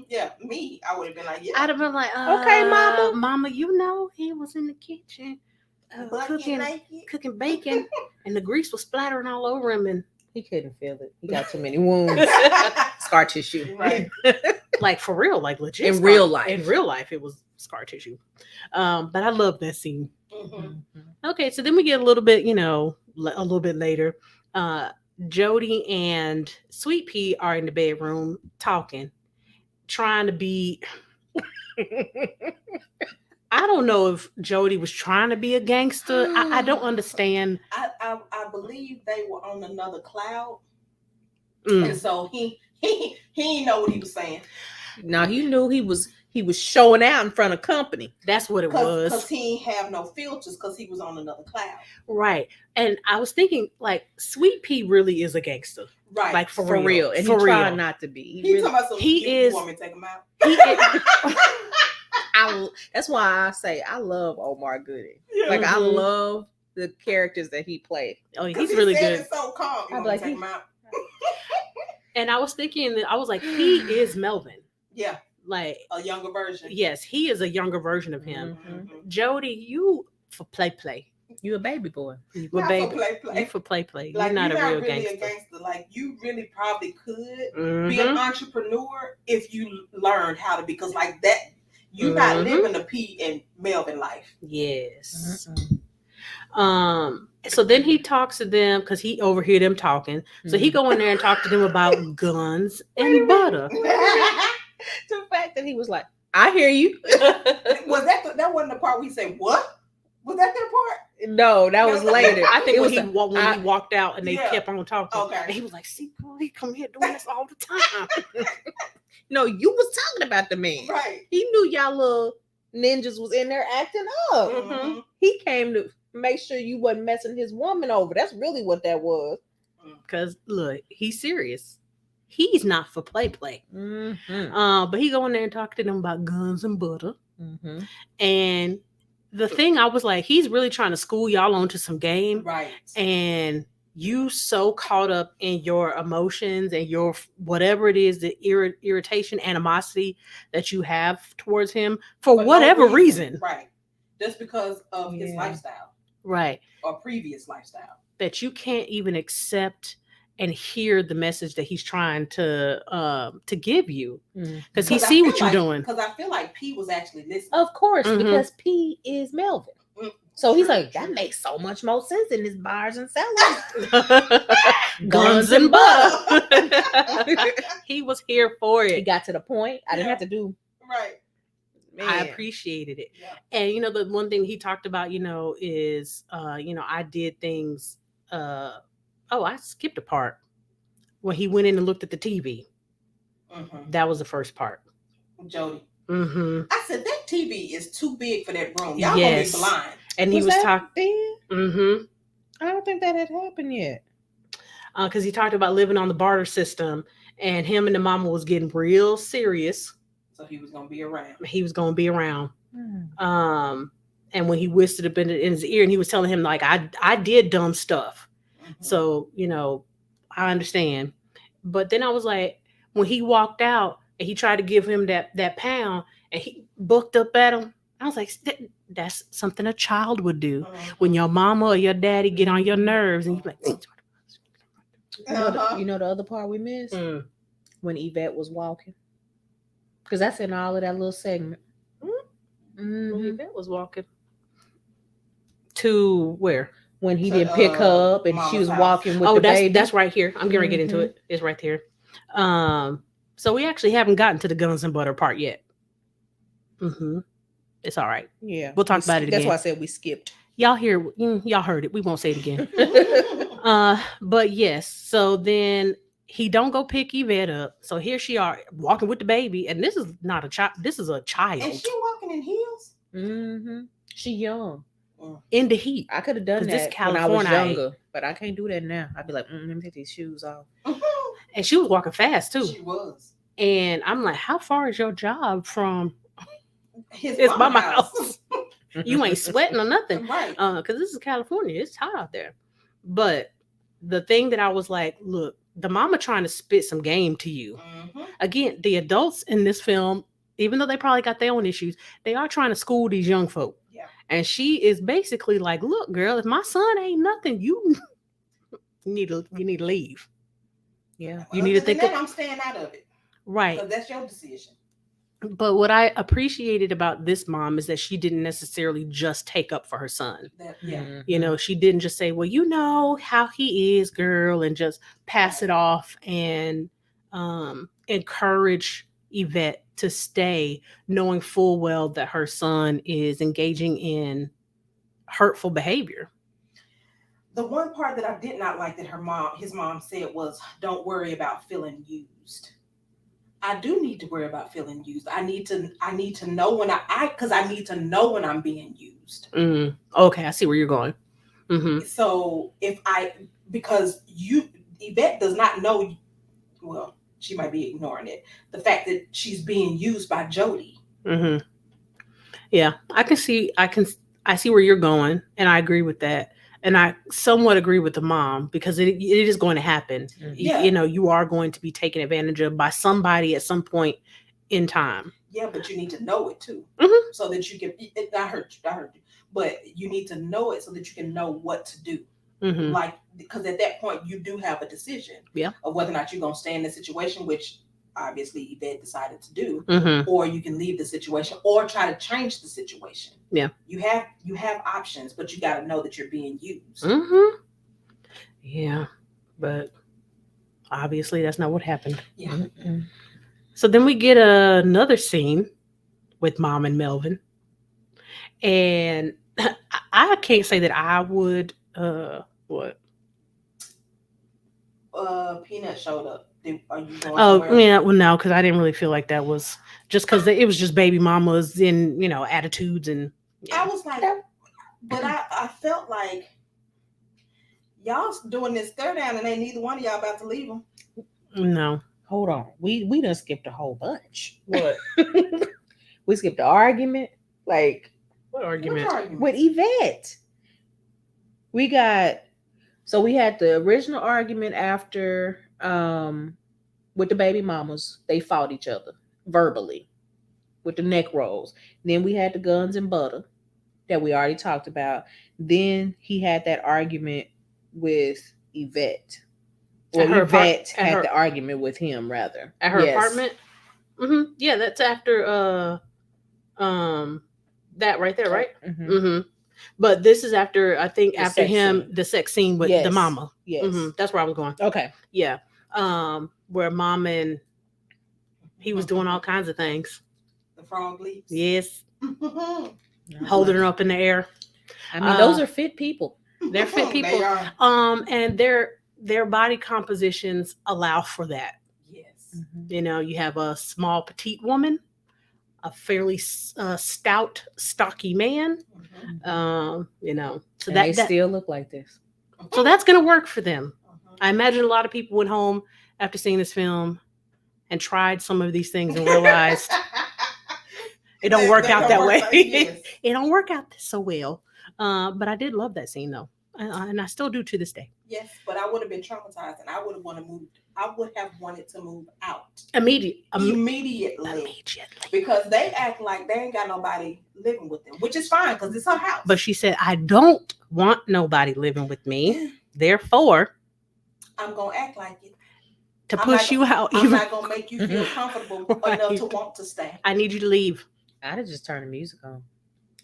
Yeah, me, I would have been like, yeah. I'd have been like, Okay, mama. Mama, you know, he was in the kitchen cooking bacon, and the grease was splattering all over him, and he couldn't feel it. He got too many wounds. Scar tissue. Right. like for real, like legit. In real life. In real life, it was scar tissue. But I love that scene. Mhm. Okay, so then we get a little bit, you know, a little bit later. Jody and Sweet Pea are in the bedroom talking, trying to be. I don't know if Jody was trying to be a gangster. I don't understand. I believe they were on another cloud, Mm. and so he didn't know what he was saying. Now he knew he was showing out in front of company. That's what it Because was. he ain't have no filters because he was on another cloud. Right. And I was thinking, like, Sweet Pea really is a gangster. Right. Like, for For real. And For he tried real. not to be. He talking about some, he you is- want me to take him out? He is- That's why I say I love Omar Gooding. Yeah. Like I Mhm. love the characters that he played. oh, 'Cause he's he really said good. it so calm. You I'd want be me like, to take him out? And I was thinking that I was like, he is Melvin. Yeah, Like, a younger version. yes, he is a younger version of him. Mhm. Jody, you for play. You a baby boy. You Not a baby. for play. You for play. Like, You're not a real really gangster. a gangster. Like, you really probably could Mhm. be an entrepreneur if you learned how to, because like that, you're not Mhm. living the P and Melvin life. Yes. So then he talks to them because he overhear them talking. So he go in there and talk to them about guns and butter. The fact that he was like, I hear you. Was that wasn't the part we say what? Was that part? No, that was later. I think it when was he walked out and they Yeah. kept on talking, Okay. and he was like, "See, girl, he come here doing this all the time." No, you was talking about the man. Right. He knew y'all little ninjas was in there acting up. Mhm. He came to make sure you wasn't messing his woman over. That's really what that was. Because look, he's serious. He's not for play. Mm-hmm. But he go in there and talk to them about guns and butter. Mm-hmm. And the thing I was like, he's really trying to school y'all onto some game. Right. And you so caught up in your emotions and your whatever it is, the irritation, animosity that you have towards him for no whatever reason. Right. Just because of his Yeah. lifestyle Right. or previous lifestyle. That you can't even accept and hear the message that he's trying to give you. Because he see what you're doing. Because I feel like P was actually listening. Of course, Mhm. because P is Melvin. So he's like, that makes so much more sense in his bars and cellars. Guns and butter. He was here for He it. got to the point. I didn't have to do. Right. I Man. appreciated it. Yeah. And you know, the one thing he talked about, is I did things I skipped a part when he went in and looked at the TV. Mm-hmm. That was the first part. Jody. Mm-hmm. I said that TV is too big for that room. Y'all Yes. gonna be blind. And he was that talking. then? Mm-hmm. I don't think that had happened yet. Because he talked about living on the barter system, and him and the mama was getting real serious. So he was gonna be around. He was going to be around. And when he whispered up in his ear, and he was telling him like, I did dumb stuff. Mhm. So, I understand. But then I was like, when he walked out and he tried to give him that pound and he booked up at him, I was like, that's something a child would do. When your mama or your daddy get on your nerves and you're like, You know the other part we missed? When Yvette was walking. Because that's in all of that little segment. Mhm. That was walking to where? When he To, didn't pick her up and she Mama's was house. walking with Oh, the that's baby. that's right here. I'm going to get into Mhm. it. It's right here. So we actually haven't gotten to the guns and butter part yet. Mm-hmm. It's all right. Yeah. We'll talk about it That's again. why I said we skipped. Y'all heard it. We won't say it again. But yes. So then he don't go pick Yvette up. So here she are walking with the baby, and this is not a child. This is a child And she walking in heels. Mm-hmm. She young. in the heat. I could have done 'Cause this that when I was California- younger, but I can't do that now. I'd be like, let me take these shoes off. And she was walking fast too. She was. And I'm like, how far is your job from His it's by mama my house? You ain't sweating or nothing. Right. Because this is California. It's hot out there. But the thing that I was like, look, the mama trying to spit some game to you. Again, the adults in this film, even though they probably got their own issues, they are trying to school these young folk. Yeah. And she is basically like, look, girl, if my son ain't nothing, you need to leave. Yeah. You need to think that I'm staying out of it. Right. Because that's your decision. But what I appreciated about this mom is that she didn't necessarily just take up for her son. You know, she didn't just say, well, you know how he is, girl, and just pass it off and encourage Yvette to stay, knowing full well that her son is engaging in hurtful behavior. The one part that I did not like that his mom said was, don't worry about feeling used. I do need to worry about feeling used. I need to know when because I need to know when I'm being used. Okay, I see where you're going. So because Yvette does not know, well, she might be ignoring it, the fact that she's being used by Jody. Yeah, I see where you're going, and I agree with that. And I somewhat agree with the mom because it is going to happen. You know, you are going to be taken advantage of by somebody at some point in time. Yeah, but you need to know it too, so that you can. I heard you, but you need to know it so that you can know what to do. Like, because at that point you do have a decision of whether or not you're going to stay in the situation, which obviously Yvette decided to do, or you can leave the situation or try to change the situation. Yeah, you have options, but you got to know that you're being used. Yeah, but obviously that's not what happened. Yeah. So then we get another scene with Mom and Melvin, and I can't say that I would. What? Peanut showed up. Are you going somewhere? Yeah, well, no, because I didn't really feel like that was just because it was just baby mamas and attitudes and. I was like, but I felt like y'all doing this stare down and ain't neither one of y'all about to leave them. No, hold on, we done skipped a whole bunch. What? We skipped the argument. Like what argument? With Yvette? We had the original argument after with the baby mamas. They fought each other verbally with the neck rolls. Then we had the guns and butter that we already talked about. Then he had that argument with Yvette. Or Yvette had the argument with him, rather. At her apartment? Yeah, that's after that right there, right? But this is after, I think, after the sex scene with the mama. Yes. That's where I was going. Okay. Yeah. Where mom and he was doing all kinds of things. The frog leaps. Yes. Holding her up in the air. I mean, those are fit people. They're fit people. They are. And their body compositions allow for that. Yes. You know, you have a small, petite woman, a fairly stout, stocky man. You know, so and they still look like this. So that's going to work for them. I imagine a lot of people went home after seeing this film and tried some of these things and realized it don't work out that way. It don't work out so well. But I did love that scene though. And I still do to this day. Yes, but I would have been traumatized and I would have wanted to move out. Immediately. Because they act like they ain't got nobody living with them, which is fine because it's her house. But she said, I don't want nobody living with me. Therefore, I'm going to act like it. To push you out. I'm not going to make you feel comfortable enough to want to stay. I need you to leave. I'd have just turned the music on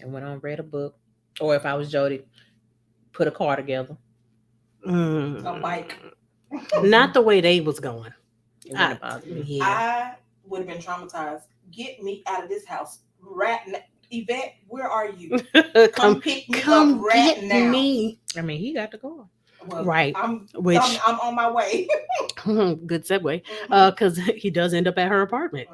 and went on, read a book. Or if I was Jody, put a car together. A bike. Not the way they was going. It wouldn't bother me. Yeah. I would have been traumatized. Get me out of this house. Yvette, where are you? Come pick me up right now. Me. I mean, he got the car. Well, right. I'm on my way. Good segue. Because he does end up at her apartment.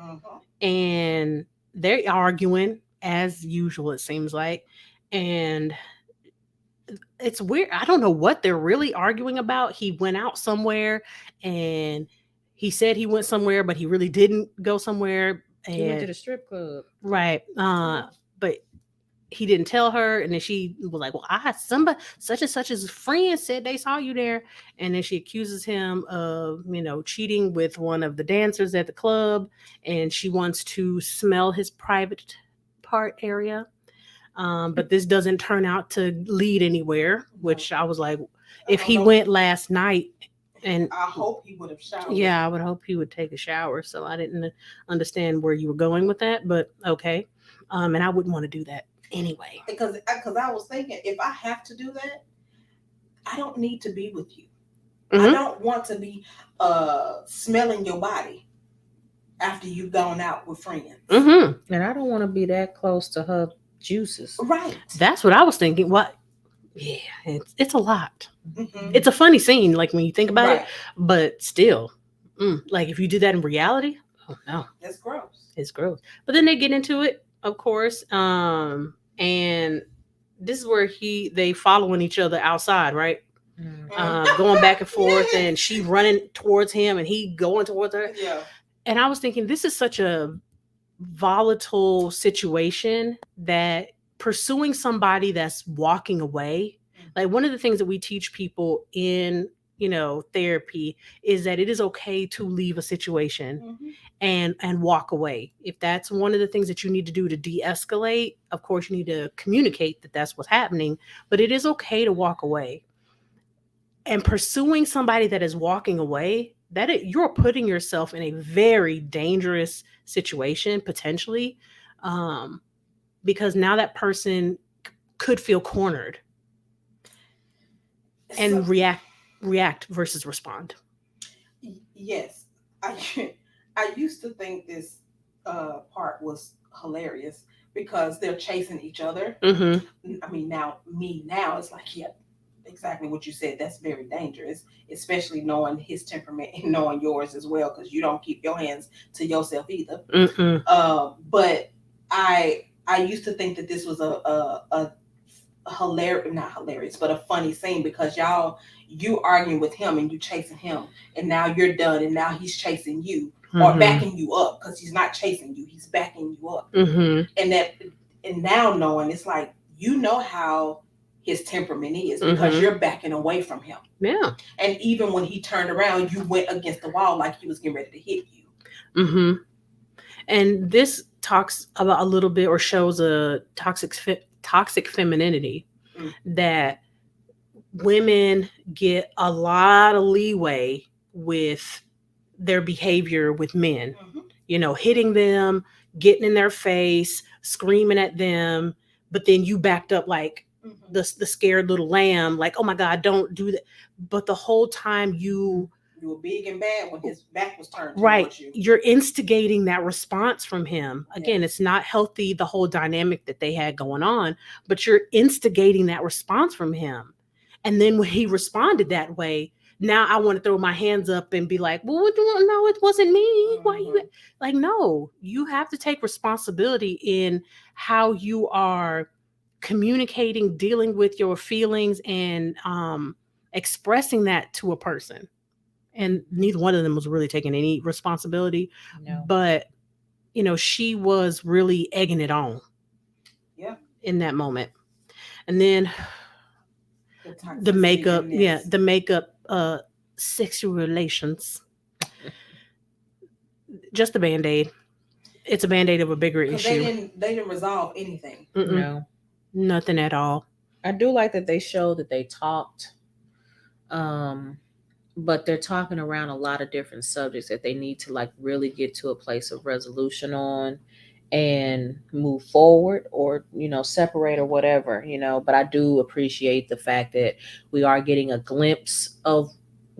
And they're arguing as usual, it seems like. And it's weird. I don't know what they're really arguing about. He went out somewhere and he said he went somewhere, but he really didn't go somewhere. And He went to the strip club. Right. But he didn't tell her, and then she was like, well, somebody such and such's friend said they saw you there, and then she accuses him of, cheating with one of the dancers at the club, and she wants to smell his private part area. But this doesn't turn out to lead anywhere, which I was like, if he went last night, and I hope he would have showered. yeah, I would hope he would take a shower. So I didn't understand where you were going with that, but okay. And I wouldn't want to do that anyway. Because I was thinking, if I have to do that, I don't need to be with you. I don't want to be smelling your body after you've gone out with friends. And I don't want to be that close to her juices. Right. That's what I was thinking. What? Yeah, it's a lot. It's a funny scene, like when you think about it, but still, like if you do that in reality, oh no, that's gross. It's gross. But then they get into it, of course, and this is where they following each other outside, right? Going back and forth, and she running towards him, and he going towards her. Yeah. And I was thinking, this is such a volatile situation that pursuing somebody that's walking away, like one of the things that we teach people in therapy is that it is okay to leave a situation and walk away. If that's one of the things that you need to do to de-escalate, of course you need to communicate that that's what's happening, but it is okay to walk away. And pursuing somebody that is walking away, you're putting yourself in a very dangerous situation potentially, because now that person could feel cornered and react versus respond. Yes, I used to think this part was hilarious because they're chasing each other. I mean, now it's like, yeah, exactly what you said. That's very dangerous, especially knowing his temperament and knowing yours as well, because you don't keep your hands to yourself either. But I used to think that this was a not hilarious, but a funny scene, because you arguing with him and you chasing him, and now you're done, and now he's chasing you or backing you up, because he's not chasing you, he's backing you up. And now knowing, it's like, how his temperament is, because you're backing away from him. Yeah. And even when he turned around, you went against the wall like he was getting ready to hit you. And this talks about a little bit, or shows a toxic femininity, that women get a lot of leeway with their behavior with men, hitting them, getting in their face, screaming at them, but then you backed up like the scared little lamb, like, oh my God, don't do that. But the whole time you were big and bad when his back was turned towards you. You're instigating that response from him. Again, it's not healthy, the whole dynamic that they had going on, but you're instigating that response from him. And then when he responded that way, now I want to throw my hands up and be like, well, no, it wasn't me. Why you like, no, you have to take responsibility in how you are communicating, dealing with your feelings, and expressing that to a person. And neither one of them was really taking any responsibility. No. But, she was really egging it on. Yeah. In that moment. And then the makeup, sexual relations. Just a Band-Aid. It's a Band-Aid of a bigger issue. They didn't resolve anything. No. Nothing at all. I do like that they showed that they talked. But they're talking around a lot of different subjects that they need to like really get to a place of resolution on and move forward, or separate or whatever, but I do appreciate the fact that we are getting a glimpse of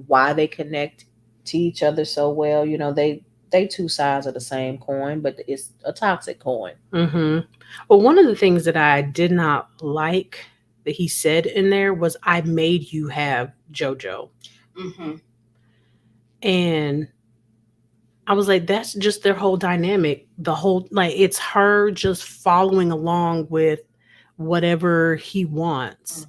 why they connect to each other so well. They two sides of the same coin, but it's a toxic coin. Well, one of the things that I did not like that he said in there was, I made you have JoJo. And I was like, that's just their whole dynamic. The whole, like, it's her just following along with whatever he wants.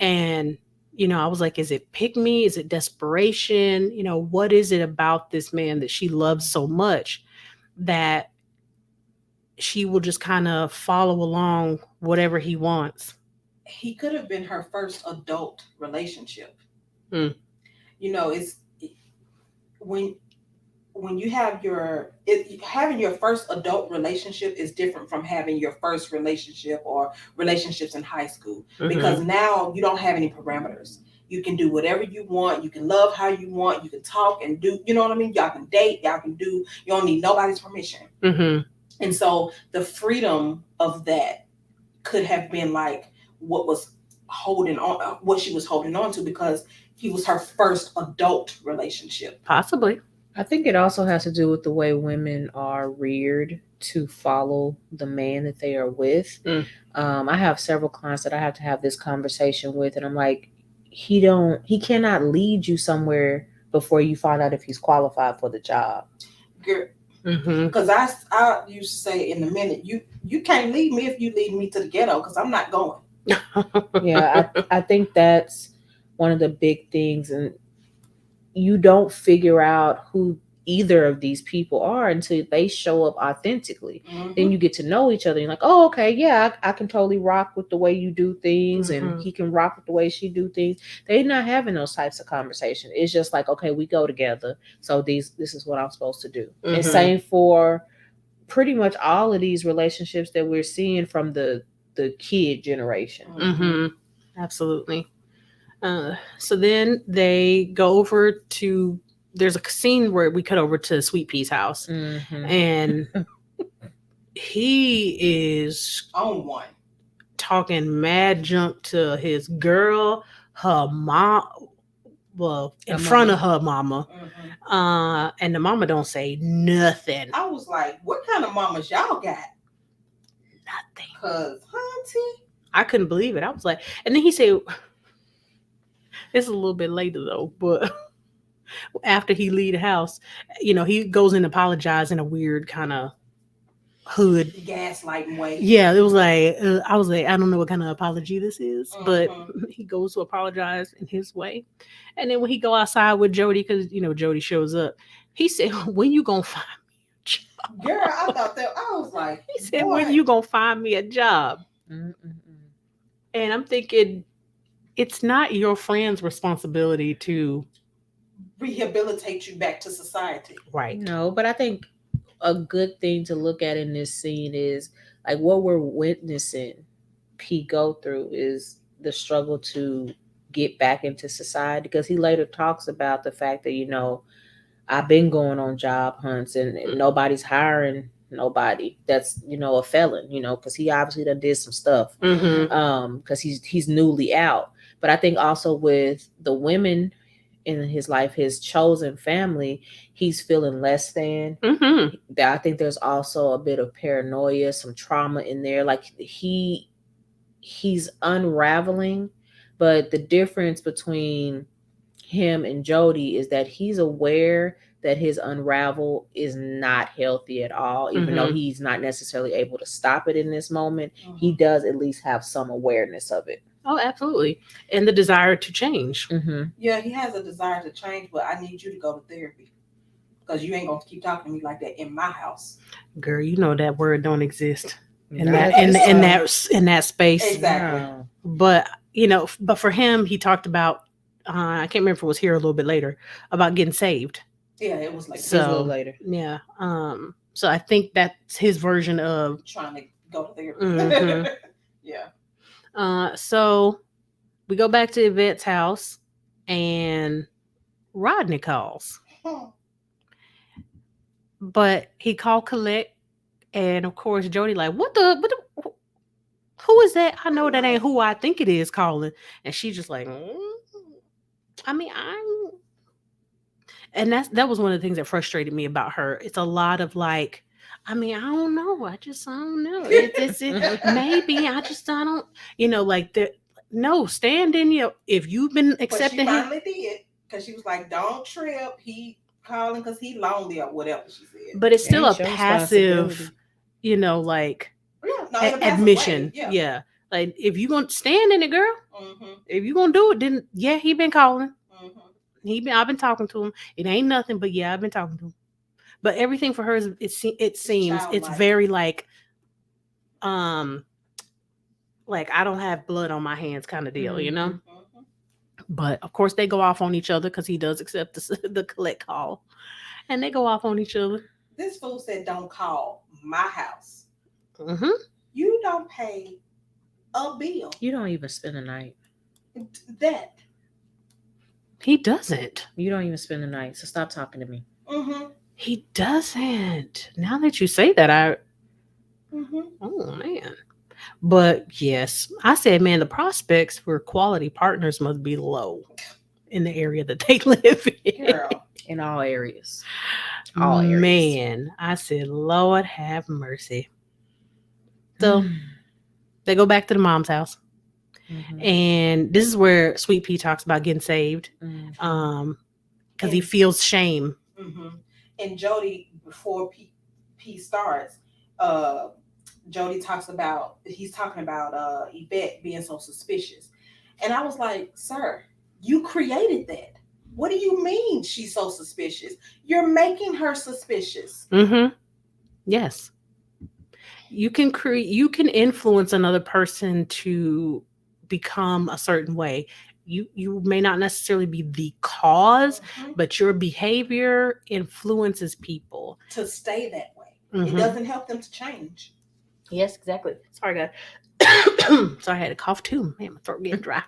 And, I was like, is it pick me? Is it desperation? What is it about this man that she loves so much that she will just kind of follow along whatever he wants. He could have been her first adult relationship. Hmm. You know, when you have having your first adult relationship is different from having your first relationship or relationships in high school, because now you don't have any parameters. You can do whatever you want. You can love how you want. You can talk and do, you know what I mean? Y'all can date. Y'all can do, you don't need nobody's permission. And so the freedom of that could have been like what she was holding on to, because he was her first adult relationship. Possibly. I think it also has to do with the way women are reared to follow the man that they are with. I have several clients that I have to have this conversation with, and I'm like, he cannot lead you somewhere before you find out if he's qualified for the job. Because I used to say, in a minute, you can't lead me if you lead me to the ghetto, because I'm not going. Yeah, I think that's one of the big things, and you don't figure out who either of these people are until they show up authentically. Then you get to know each other. You're like, oh, okay, yeah, I can totally rock with the way you do things, and he can rock with the way she do things. They're not having those types of conversations. It's just like, okay, we go together, so this is what I'm supposed to do. And same for pretty much all of these relationships that we're seeing from the kid generation. Absolutely. So then they go over to, there's a scene where we cut over to Sweet Pea's house, and he is on one talking mad junk to his girl, her mom, well, in front of her mama. And the mama don't say nothing. I was like, what kind of mamas y'all got? Nothing. Cause hunty, I couldn't believe it. I was like, and then he said, it's a little bit later though, but after he leave the house, you know, he goes and apologizes in a weird kind of hood gaslighting way. Yeah, it was like, I was like, I don't know what kind of apology this is, but he goes to apologize in his way. And then when he go outside with Jody, because, you know, Jody shows up, he said, when you gonna find me a job? Girl, I thought that, I was like, he said, when you gonna find me a job? And I'm thinking, it's not your friend's responsibility to rehabilitate you back to society. Right. No, but I think a good thing to look at in this scene is like what we're witnessing P go through is the struggle to get back into society, because he later talks about the fact that, you know, I've been going on job hunts and nobody's hiring nobody that's, you know, a felon, you know, because he obviously done did some stuff because he's newly out. But I think also with the women in his life, his chosen family, he's feeling less than. I think there's also a bit of paranoia, some trauma in there. Like he's unraveling, but the difference between him and Jody is that he's aware that his unravel is not healthy at all, even though he's not necessarily able to stop it in this moment. He does at least have some awareness of it. Oh, absolutely. And the desire to change. Yeah, he has a desire to change, but I need you to go to therapy, because you ain't going to keep talking to me like that in my house. Girl, you know that word don't exist in that space. Exactly. No. But, you know, but for him, he talked about, I can't remember if it was here a little bit later, about getting saved. Yeah, it was like a little later. Yeah. So I think that's his version of trying to go to therapy. Yeah. So we go back to Yvette's house, and Rodney calls. But he called Colette, and of course Jody like, what the who is that? I know that ain't who I think it is calling. And she's just like, I mean, and that was one of the things that frustrated me about her. It's a lot of like, I mean, I don't know. I don't know. Maybe I don't, you know, like no, stand in your, if you've been accepting him. She finally did, because she was like, don't trip. He calling because he lonely or whatever she said. But it's still a passive, you know, like admission. Yeah. Like if you gonna stand in it, girl, if you gonna do it, then yeah, he been calling. I've been talking to him. It ain't nothing, but yeah, I've been talking to him. But everything for her is, it seems it's very like like I don't have blood on my hands kind of deal, you know. Mhm. But of course, they go off on each other because he does accept the collect call, and they go off on each other. This fool said, "Don't call my house. Hmm. You don't pay a bill." You don't even spend the night. That. He doesn't. You don't even spend the night. So stop talking to me. Mm-hmm. He doesn't. Now that you say that, Mm-hmm. oh man. But yes, I said, man, the prospects for quality partners must be low in the area that they live in. Girl. In all areas. All areas. Man, I said, Lord have mercy. So they go back to the mom's house. Mhm. And this is where Sweet Pea talks about getting saved. Mhm. Because he feels shame. Mm-hmm. And Jody, before P starts, Jody he's talking about Yvette being so suspicious. And I was like, sir, you created that. What do you mean she's so suspicious? You're making her suspicious. Mm-hmm. Yes. You can influence another person to become a certain way. You may not necessarily be the cause, Mhm. but your behavior influences people. To stay that way. It Mhm. doesn't help them to change. Yes, exactly. Sorry, guys. So I had a cough too. Man, my throat getting dry.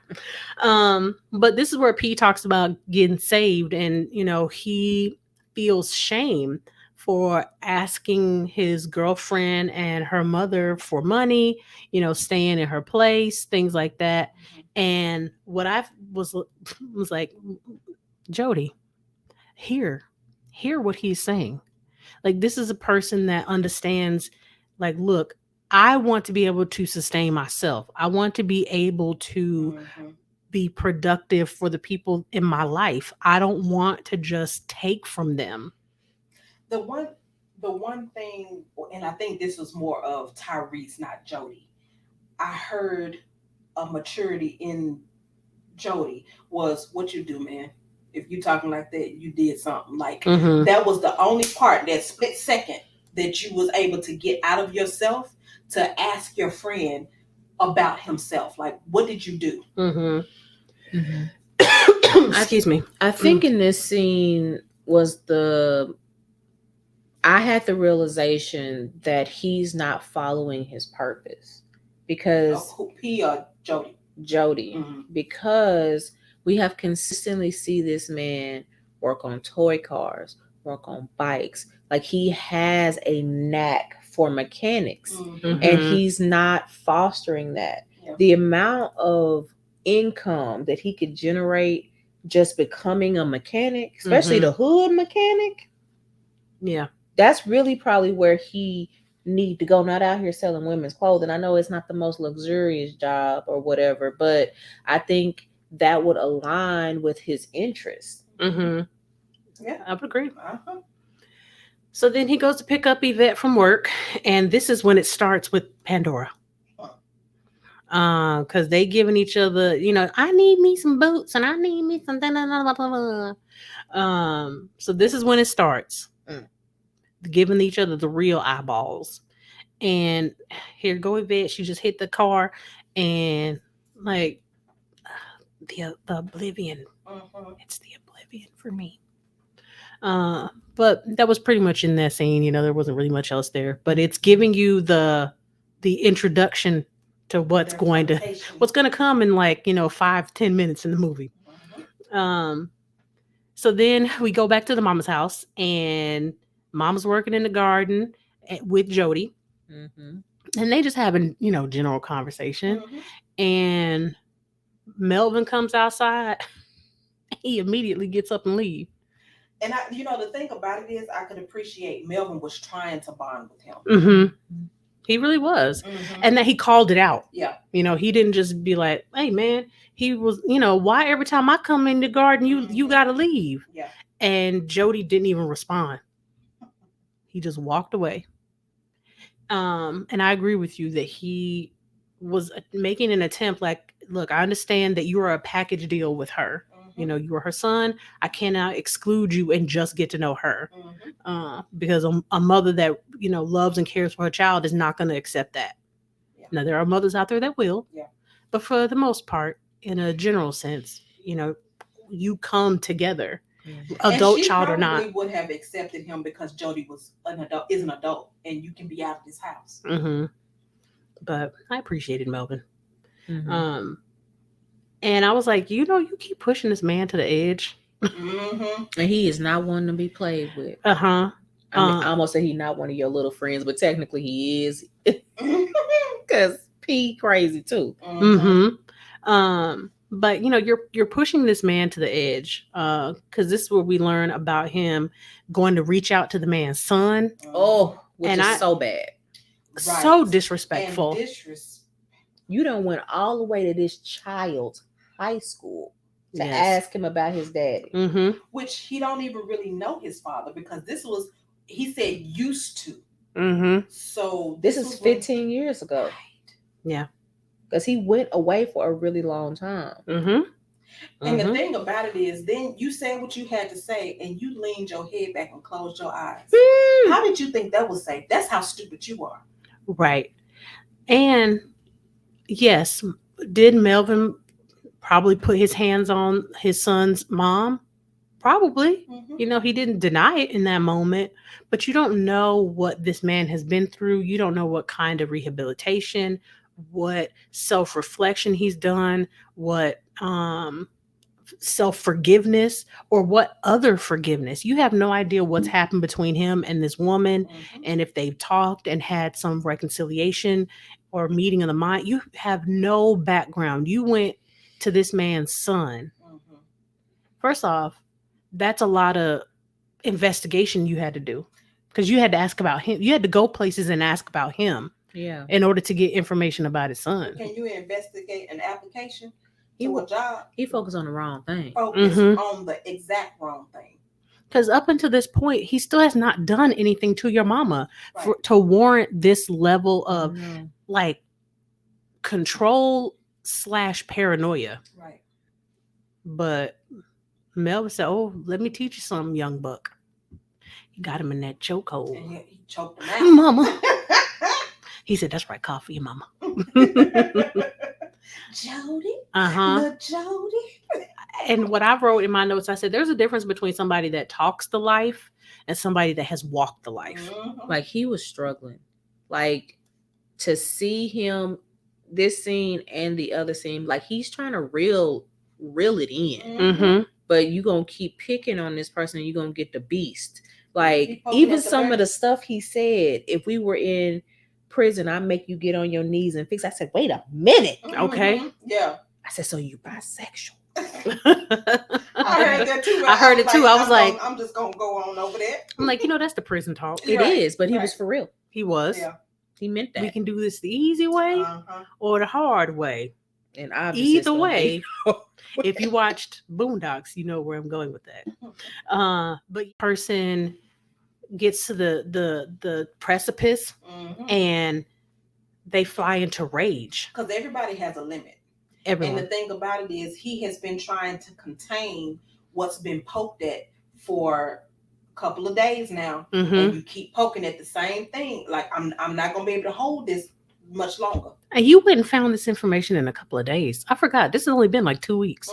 But this is where P talks about getting saved, and he feels shame for asking his girlfriend and her mother for money, staying in her place, things like that. And what I was like, Jody, hear what he's saying. Like, this is a person that understands, like, look, I want to be able to sustain myself. I want to be able to be productive for the people in my life. I don't want to just take from them. The one thing, and I think this was more of Tyrese, not Jody. I heard a maturity in Jody was, what you do, man. If you talking like that, you did something. Like, Mhm. that was the only part, that split second, that you was able to get out of yourself to ask your friend about himself. Like, what did you do? Mhm. Mhm. Excuse me. I think in this scene was I had the realization that he's not following his purpose because P or Jody? Jody, Mhm. because we have consistently see this man work on toy cars, work on bikes. Like, he has a knack for mechanics, Mhm. and he's not fostering that. Yeah. The amount of income that he could generate just becoming a mechanic, especially the hood mechanic, Yeah. that's really probably where he need to go, not out here selling women's clothing. I know it's not the most luxurious job or whatever, but I think that would align with his interests. Mhm. Yeah, I would agree. Uh-huh. So then he goes to pick up Yvette from work, and this is when it starts with Pandora. Because they giving each other, I need me some boots and I need me some blah, blah, blah, blah. So this is when it starts. Giving each other the real eyeballs. And here go Yvette, she just hit the car, and like the oblivion. It's the oblivion for me. But that was pretty much in that scene. There wasn't really much else there. But it's giving you the introduction to what's going to come in, like 5-10 minutes in the movie. So then we go back to the mama's house, and mama's working in the garden with Jody, and they just having general conversation. And Melvin comes outside. He immediately gets up and leaves. And the thing about it is, I could appreciate Melvin was trying to bond with him. Mm-hmm. He really was. And that he called it out. Yeah. He didn't just be like, hey, man, he was, why every time I come in the garden, you got to leave. Yeah. And Jody didn't even respond. He just walked away. And I agree with you that he was making an attempt, like, look, I understand that you are a package deal with her. You are her son. I cannot exclude you and just get to know her. Because a mother that, loves and cares for her child is not going to accept that. Now, there are mothers out there that will. Yeah. But for the most part, in a general sense, you come together, adult, and she child, or probably not. would have accepted him because Jody was an adult, and you can be out of this house. Mm-hmm. But I appreciated Melvin. Mhm. And I was like, you keep pushing this man to the edge. Mm-hmm. And he is not one to be played with. Uh-huh. I mean, I almost say he's not one of your little friends, but technically he is. Because P crazy too. Mm-hmm. But you're pushing this man to the edge. Because this is where we learn about him going to reach out to the man's son. Oh, which And is so bad. So disrespectful. And You done went all the way to this child's high school to ask him about his daddy. Mm-hmm. Which he don't even really know his father, because he said used to. Mm-hmm. So this is 15 years ago. Right. Yeah. Because he went away for a really long time. Mm-hmm. And the thing about it is, then you said what you had to say, and you leaned your head back and closed your eyes. How did you think that was safe? That's how stupid you are. Right. And yes, did Melvin probably put his hands on his son's mom? Probably. Mm-hmm. He didn't deny it in that moment, but you don't know what this man has been through. You don't know what kind of rehabilitation, what self-reflection he's done, what self-forgiveness, or what other forgiveness. You have no idea what's happened between him and this woman, and if they've talked and had some reconciliation or meeting of the mind. You have no background. You went to this man's son. First off, that's a lot of investigation you had to do, because you had to ask about him. You had to go places and ask about him, in order to get information about his son. Can you investigate an application to a job? He focused on the wrong thing. Focus on the exact wrong thing. Because up until this point, he still has not done anything to your mama to warrant this level of like control / paranoia. Right. But Melvin said, "Oh, let me teach you something, young buck." He got him in that chokehold. And he choked him out. Mama. He said, "That's right, call for your mama." Jody? Uh-huh. Jody? And what I wrote in my notes, I said, there's a difference between somebody that talks the life and somebody that has walked the life. Like, he was struggling. Like, to see him, this scene and the other scene, like, he's trying to reel it in. But you gonna keep picking on this person and you're gonna get the beast. Like, even some of the stuff he said, if we were in prison, I make you get on your knees and fix. I said, wait a minute. Okay. Yeah. I said, so you bisexual? I heard that too. I heard it too. I was like, I'm just gonna go on over there. I'm like, that's the prison talk. It is, but he was for real. He was. Yeah. He meant that. We can do this the easy way or the hard way. And obviously, either way, if you watched Boondocks, you know where I'm going with that. But person gets to the precipice and they fly into rage. Because everybody has a limit. Everyone. And the thing about it is, he has been trying to contain what's been poked at for a couple of days now, and you keep poking at the same thing. Like, I'm not gonna be able to hold this much longer. And you went and found this information in a couple of days. I forgot. This has only been like 2 weeks.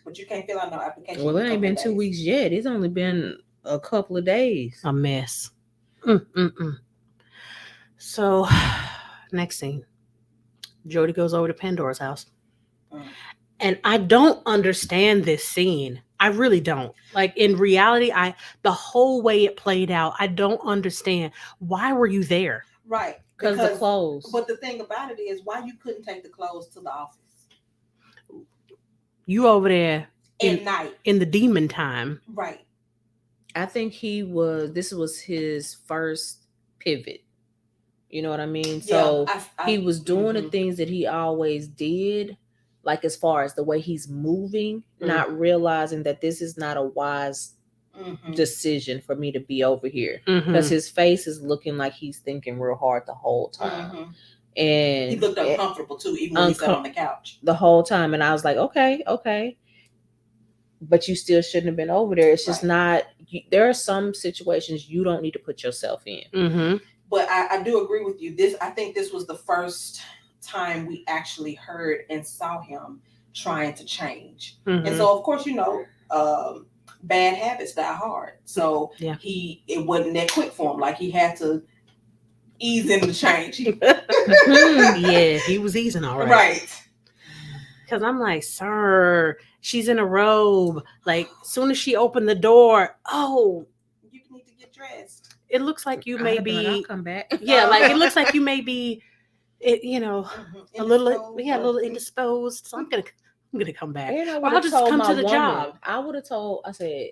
But you can't fill out no application. Well, it ain't been 2 weeks yet. It's only been a couple of days. A mess. So, next scene. Jody goes over to Pandora's house. And I don't understand this scene. I really don't. Like, in reality, the whole way it played out, I don't understand. Why were you there? Right. Because the clothes. But the thing about it is, why you couldn't take the clothes to the office? You over there at night. In the demon time. Right. I think this was his first pivot. You know what I mean? So he was doing the things that he always did, like as far as the way he's moving, not realizing that this is not a wise decision for me to be over here. Because his face is looking like he's thinking real hard the whole time. And he looked uncomfortable too, even when he sat on the couch. The whole time. And I was like, okay. But you still shouldn't have been over there. It's just not, there are some situations you don't need to put yourself in. But I do agree with you. I think this was the first time we actually heard and saw him trying to change. Mhm. And so, of course, bad habits die hard. So Yeah. it wasn't that quick for him. Like, he had to ease into change. Yeah, he was easing all right. Right. Because I'm like, sir, she's in a robe. Like, as soon as she opened the door, You need to get dressed. it looks like you may I'll be, come back. yeah, like it looks like you may be, a little Indisposed. indisposed. So I'm gonna come back. And I Or would I'll have just told come my to the woman. job. I would have told. I said,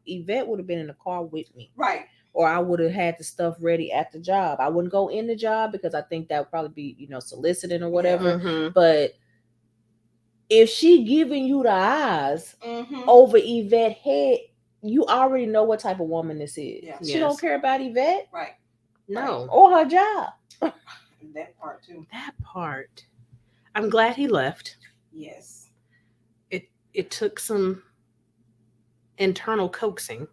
Yvette would have been in the car with me, Right. or I would have had the stuff ready at the job. I wouldn't go in the job because I think that would probably be, soliciting or whatever. Mhm. But if she giving you the eyes Mm-hmm. over Yvette head, you already know what type of woman this is. Yeah. She don't Yes. care about Yvette Right. No, or her job. That part too. that part. I'm glad he left. Yes. It took some internal coaxing.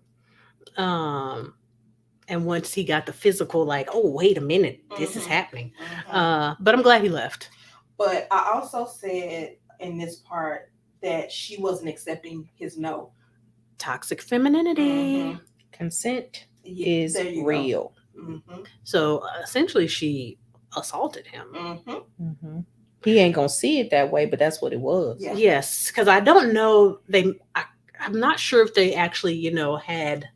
And once he got the physical, like, oh, wait a minute, this is Mhm. happening. Mhm. But I'm glad he left. But I also said in this part that she wasn't accepting his no. Toxic femininity. Mhm. Consent Yeah, is there you go. real. Mhm. So essentially, she assaulted him. Mhm. Mm-hmm. He ain't gonna see it that way, but that's what it was. Yeah. Yes, because I don't know. I'm not sure if they actually, had.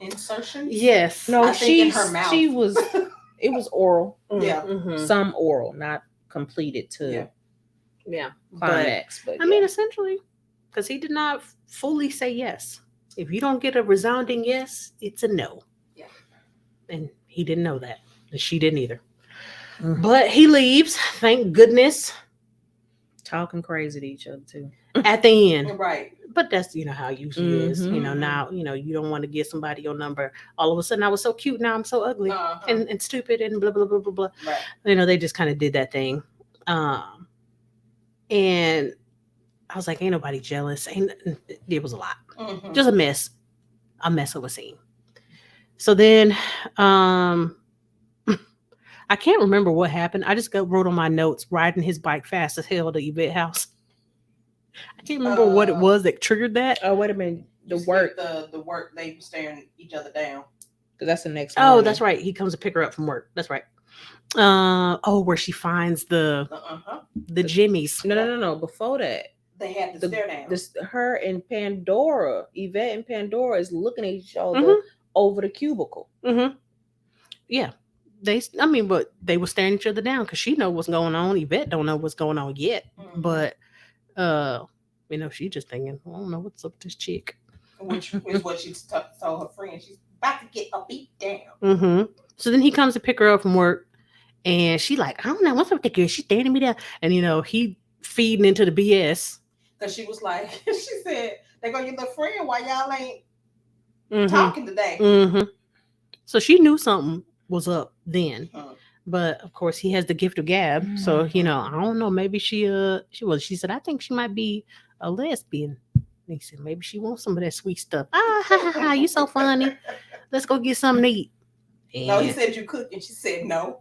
Insertions. Yes. No, I think in her mouth. she was. It was oral. Yeah. Mhm. Some oral, not completed to Yeah. Yeah. climax. But I mean, essentially, because he did not fully say yes. If you don't get a resounding yes, it's a no. Yeah. And he didn't know that. And she didn't either. Mhm. But he leaves, thank goodness, talking crazy to each other too. at the end. Right. But that's, how it usually is. Mhm. Now, you don't want to give somebody your number. All of a sudden, I was so cute. Now I'm so ugly Uh-huh. and stupid and blah, blah, blah, blah, blah. Right. They just kind of did that thing. And I was like, ain't nobody jealous. It was a lot. Mhm. Just a mess of a scene. So then, I can't remember what happened. I just wrote on my notes, riding his bike fast as hell to Yvette house. I can't remember what it was that triggered that. Oh, wait a minute. You skipped the work, they staring each other down. Because that's the next Oh, morning. that's right. He comes to pick her up from work. That's right. Where she finds the jimmies. No. Before that, they had to stare down. Her and Pandora, Yvette and Pandora is looking at each other over the cubicle. Mm-hmm. Yeah. But they were staring each other down because she know what's going on. Yvette don't know what's going on yet. Mhm. But she's just thinking, I don't know what's up with this chick. Which is what she told her friend. She's about to get a beat down. Mm-hmm. So then he comes to pick her up from work, and she like, I don't know what's up with that girl. She's staring me down, and he feeding into the BS. Because she was like, she said, "They gonna get the friend while y'all ain't Mm-hmm. talking today." Mm-hmm. So she knew something was up then. Mm-hmm. But of course, he has the gift of gab. So, I don't know. Maybe she said, I think she might be a lesbian. And he said, maybe she wants some of that sweet stuff. You so funny. Let's go get something to eat. And No, he said you cook, and she said no.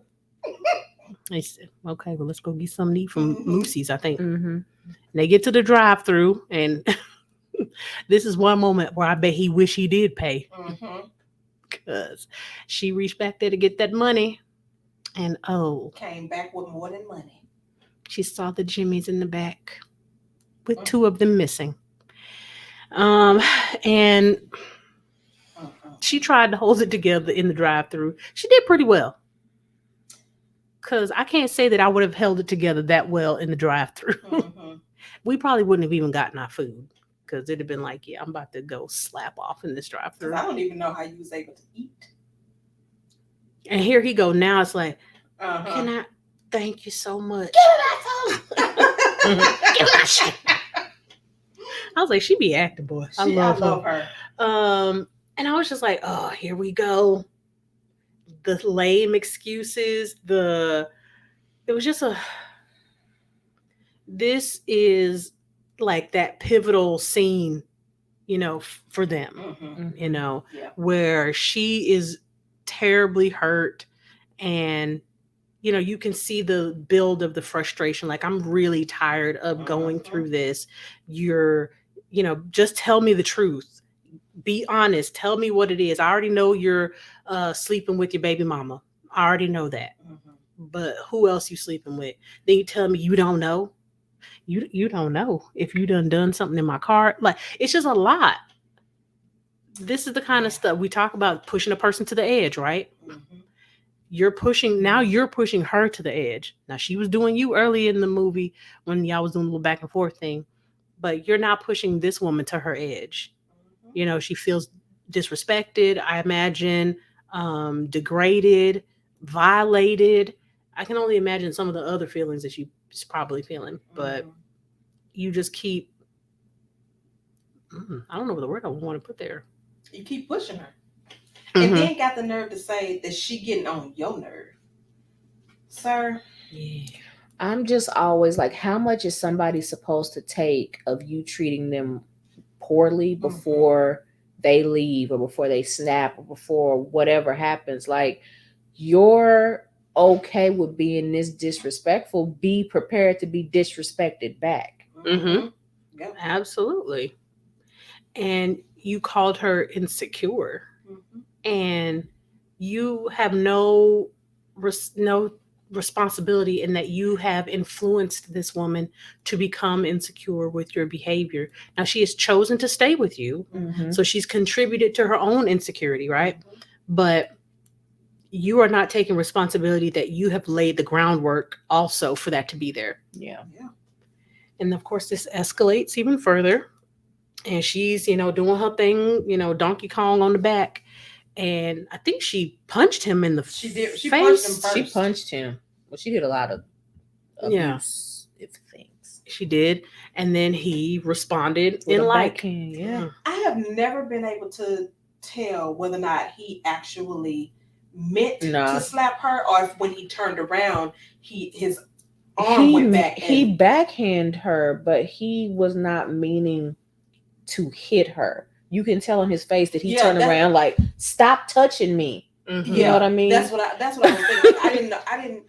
he said, okay, well, let's go get something to eat from Moosey's, I think. Mm-hmm. And they get to the drive-thru, and this is one moment where I bet he wish he did pay. Mm-hmm. Because she reached back there to get that money. And came back with more than money. She saw the jimmies in the back with two of them missing. And she tried to hold it together in the drive-thru. She did pretty well. Because I can't say that I would have held it together that well in the drive-thru. Mm-hmm. We probably wouldn't have even gotten our food. Because it'd have been like, yeah, I'm about to go slap off in this drive-thru. I don't even know how you was able to eat. And here he go. Now it's like, can I thank you so much? Give that shit. I was like, she be acting, boy. I love her. And I was just like, oh, here we go. The lame excuses. It was just this is like that pivotal scene, for them, Mm-hmm. where she is terribly hurt And you can see the build of the frustration. Like, I'm really tired of going through this. You're, just tell me the truth. Be honest. Tell me what it is. I already know you're sleeping with your baby mama. I already know that. But who else you sleeping with? Then you tell me you don't know. You don't know if you done something in my car. Like, it's just a lot. This is the kind of stuff we talk about, pushing a person to the edge, right? You're pushing her to the edge. Now, she was doing you early in the movie when y'all was doing a little back and forth thing, but you're now pushing this woman to her edge. She feels disrespected, I imagine, degraded, violated. I can only imagine some of the other feelings that she's probably feeling, but you just keep, I don't know what the word I want to put there. You keep pushing her. And then got the nerve to say that she getting on your nerve. Sir. Yeah. I'm just always like, how much is somebody supposed to take of you treating them poorly before they leave, or before they snap, or before whatever happens? Like, you're okay with being this disrespectful. Be prepared to be disrespected back. Yep. Absolutely. And you called her insecure. And you have no responsibility in that you have influenced this woman to become insecure with your behavior. Now, she has chosen to stay with you, so she's contributed to her own insecurity, right? But you are not taking responsibility that you have laid the groundwork also for that to be there. Yeah. And of course, this escalates even further. And she's, doing her thing, Donkey Kong on the back. And I think she punched him in the face. She punched him first. She punched him. Well, she did a lot of abusive things. She did. And then he responded with in backhand. Yeah. I have never been able to tell whether or not he actually meant to slap her, or if when he turned around, his arm went back. He backhanded her, but he was not meaning to hit her. You can tell on his face that he turned around like, "Stop touching me." You know what I mean? That's what I was thinking. I didn't.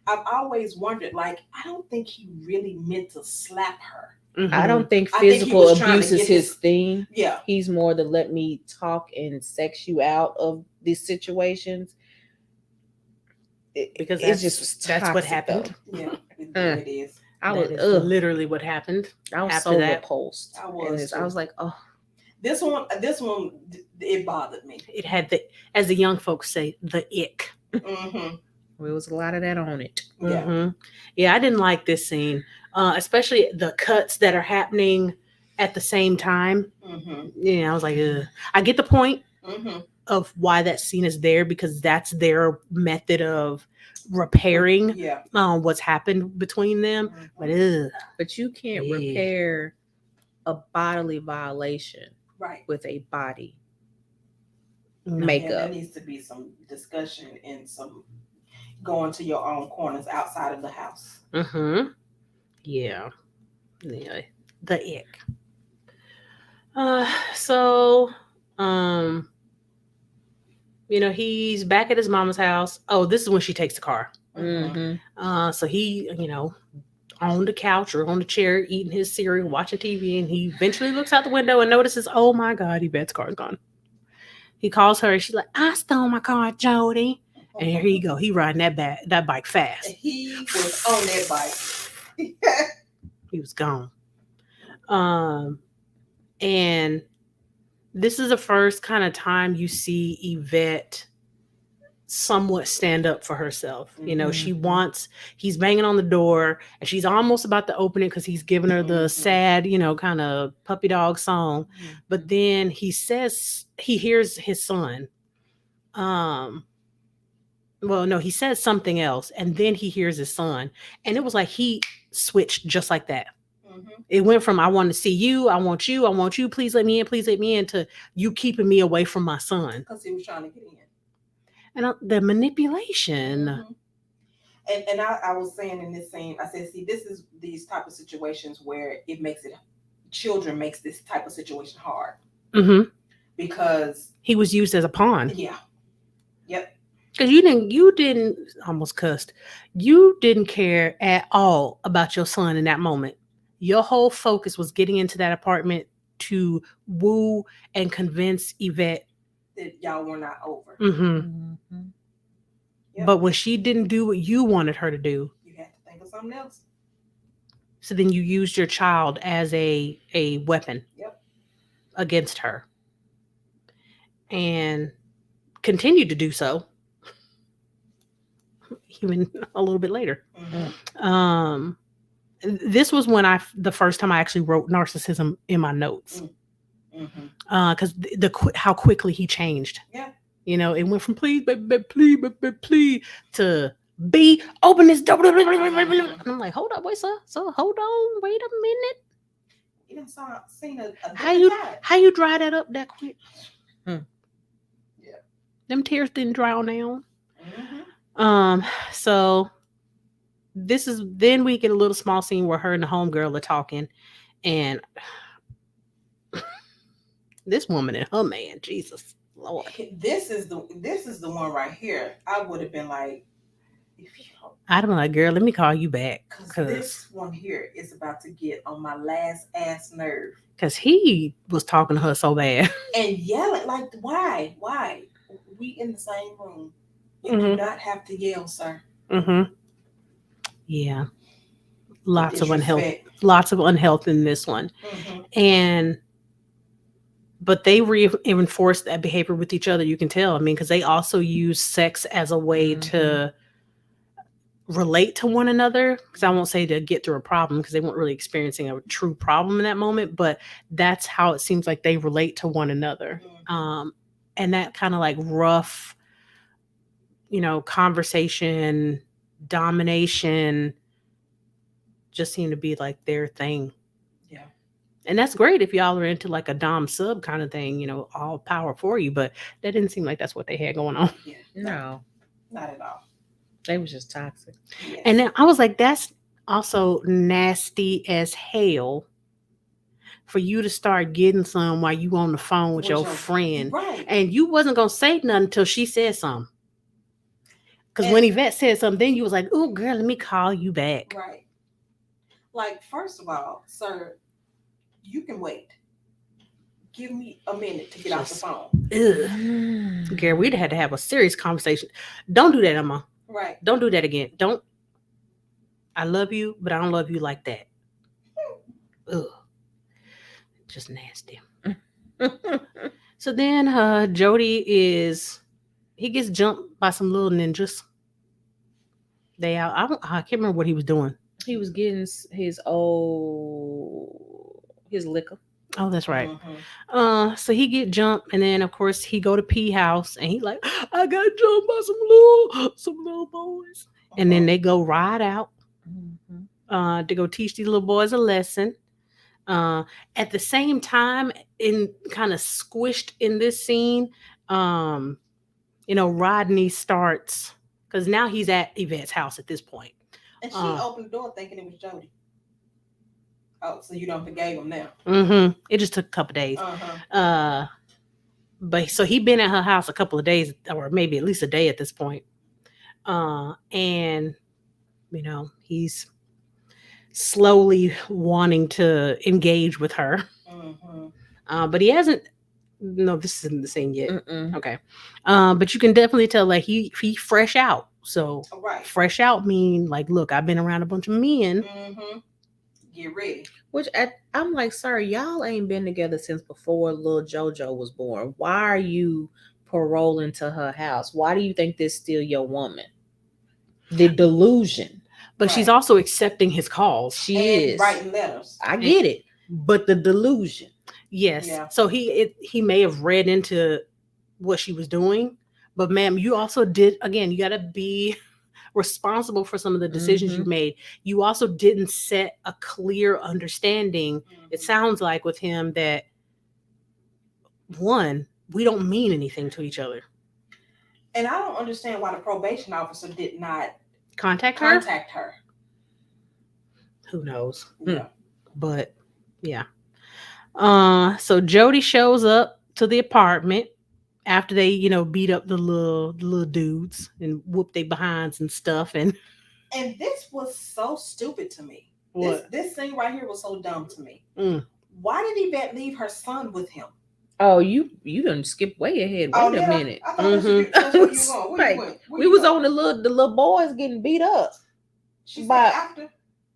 I've always wondered. Like, I don't think he really meant to slap her. I don't think physical abuse is his thing. Yeah, he's more to let me talk and sex you out of these situations. Because that's what happened. Though. Yeah, it is. That is literally what happened. I was so repulsed. I was like, oh. This one, it bothered me. It had as the young folks say, the ick. There was a lot of that on it. Yeah, I didn't like this scene, especially the cuts that are happening at the same time. Yeah, I was like, ugh. I get the point of why that scene is there, because that's their method of repairing what's happened between them. But you can't repair a bodily violation with a body makeup. There needs to be some discussion and some going to your own corners outside of the house. Yeah, the ick. So he's back at his mama's house. Oh, this is when she takes the car. So he on the couch or on the chair eating his cereal, watching TV, and he eventually looks out the window and notices, oh my God, Yvette's car is gone. He calls her and she's like, I stole my car, Jody. And here you go. He riding that bike fast. He was on that bike. He was gone. And this is the first kind of time you see Yvette somewhat stand up for herself. He's banging on the door and she's almost about to open it because he's giving her the sad, kind of puppy dog song. But then he hears his son. He says something else, and then he hears his son, and it was like he switched just like that. It went from I want to see you, I want you, please let me in, to you keeping me away from my son. Because he was trying to get in. And the manipulation. And I was saying in this scene, I said, see, this is these type of situations where children makes this type of situation hard. Because he was used as a pawn. Yeah. Yep. Because you didn't almost cussed. You didn't care at all about your son in that moment. Your whole focus was getting into that apartment to woo and convince Yvette. That y'all were not over. Mm-hmm. Yep. But when she didn't do what you wanted her to do, You had to think of something else. so then you used your child as a weapon Yep. against her, and continued to do so even a little bit later. Mm-hmm. This was when the first time I actually wrote narcissism in my notes. Because how quickly he changed. Yeah. You know, it went from please, please to B, open this door. And I'm like, hold up, wait, sir. So hold on, wait a minute. You done seen a How you dry that up that quick? Yeah. Them tears didn't dry on their own. Mm-hmm. So then we get a little small scene where her and the homegirl are talking, and this woman and her man, Jesus Lord. This is the one right here. I would have been like, if you don't, I'd be like, girl, let me call you back. because this one here is about to get on my last ass nerve. Because he was talking to her so bad. And yelling, like, why? We in the same room. You do not have to yell, sir. Mm-hmm. Yeah. Lots of unhealth in this one. Mm-hmm. But they reinforce that behavior with each other. You can tell. I mean, because they also use sex as a way to relate to one another. Because I won't say to get through a problem, because they weren't really experiencing a true problem in that moment. But that's how it seems like they relate to one another. And that kind of like rough, conversation, domination just seemed to be like their thing. Yeah. And that's great if y'all are into like a dom sub kind of thing, all power for you. But that didn't seem like that's what they had going on. Yeah. No, not at all. they was just toxic. Yes. And then I was like, that's also nasty as hell for you to start getting some while you on the phone with your friend. Right. And you wasn't going to say nothing until she said something. Because when Yvette said something, then you was like, oh, girl, let me call you back. Right. Like, first of all, sir, you can wait. Give me a minute to get off the phone. Ugh. Girl, we'd had to have a serious conversation. Don't do that, Emma. Right. Don't do that again. Don't. I love you, but I don't love you like that. Ugh. Just nasty. So then Jody he gets jumped by some little ninjas. They out. I can't remember what he was doing. He was getting his liquor. Oh, that's right. So he get jumped, and then of course he go to P house, and he like, I got jumped by some little boys, and then they go ride out to go teach these little boys a lesson. At the same time, in kind of squished in this scene, Rodney starts, because now he's at Yvette's house at this point. And she opened the door thinking it was Jody. Oh, so you don't forgave him now? Mm-hmm. It just took a couple days. But so he'd been at her house a couple of days, or maybe at least a day at this point. And he's slowly wanting to engage with her. But he hasn't. No, this isn't the scene yet. Okay. But you can definitely tell like he fresh out. So fresh out mean like, look, I've been around a bunch of men. Get ready. Which I'm like, sir, y'all ain't been together since before little JoJo was born. Why are you paroling to her house? Why do you think this still your woman? The delusion. But she's also accepting his calls. She is writing letters. I get it. But the delusion. Yes. Yeah. So he may have read into what she was doing. But ma'am, you also did, again, you got to be responsible for some of the decisions you made. You also didn't set a clear understanding. It sounds like with him that, one, we don't mean anything to each other. And I don't understand why the probation officer did not contact her. Who knows? Yeah. But yeah. So Jody shows up to the apartment. after they, beat up the little dudes and whoop their behinds and stuff. And this was so stupid to me. what? This scene right here was so dumb to me. Mm. Why did Yvette leave her son with him? Oh, you done skip way ahead. Wait a minute. I thought that's where you going. Where you went? We was on the little boys getting beat up. She said after.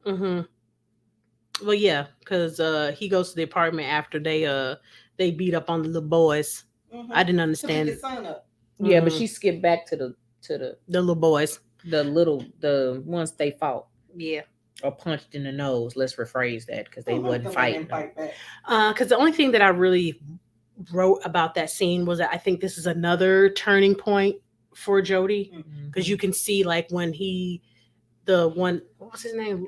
Well, yeah, because he goes to the apartment after they beat up on the little boys. I didn't understand. To pick his son up. Yeah, but she skipped back to the little boys, the ones they fought. Yeah, or punched in the nose. Let's rephrase that because they wasn't fighting. Because the only thing that I really wrote about that scene was that I think this is another turning point for Jody, because you can see like when what was his name?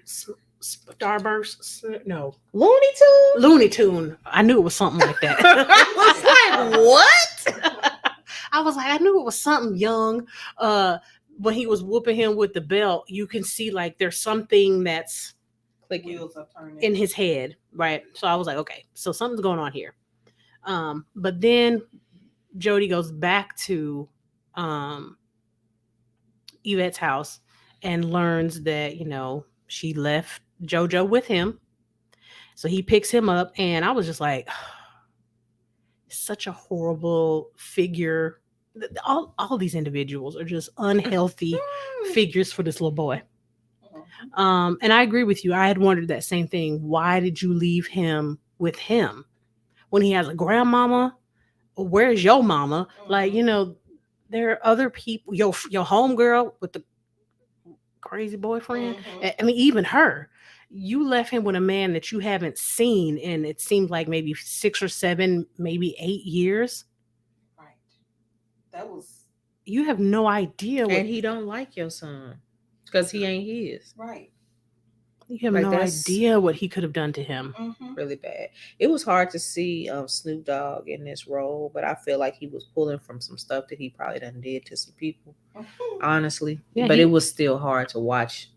Starburst? No. Looney Tune. I knew it was something like that. I was like, what? I was like, I knew it was something young. When he was whooping him with the belt, you can see like there's something that's clicking in his head, right? So I was like, okay, so something's going on here. But then Jody goes back to Yvette's house and learns that, she left JoJo with him. So he picks him up, and I was just like, such a horrible figure. All these individuals are just unhealthy figures for this little boy. And I agree with you. I had wondered that same thing. Why did you leave him with him when he has a grandmama? Where's your mama? Like, there are other people. Your homegirl with the crazy boyfriend. I mean, even her. You left him with a man that you haven't seen in, it seems like maybe 6 or 7, maybe 8 years. Right. That was. You have no idea. And he don't like your son because he ain't his. Right. You have no idea what he could have done to him. Really bad. It was hard to see Snoop Dogg in this role, but I feel like he was pulling from some stuff that he probably done did to some people. Honestly. Yeah, but it was still hard to watch.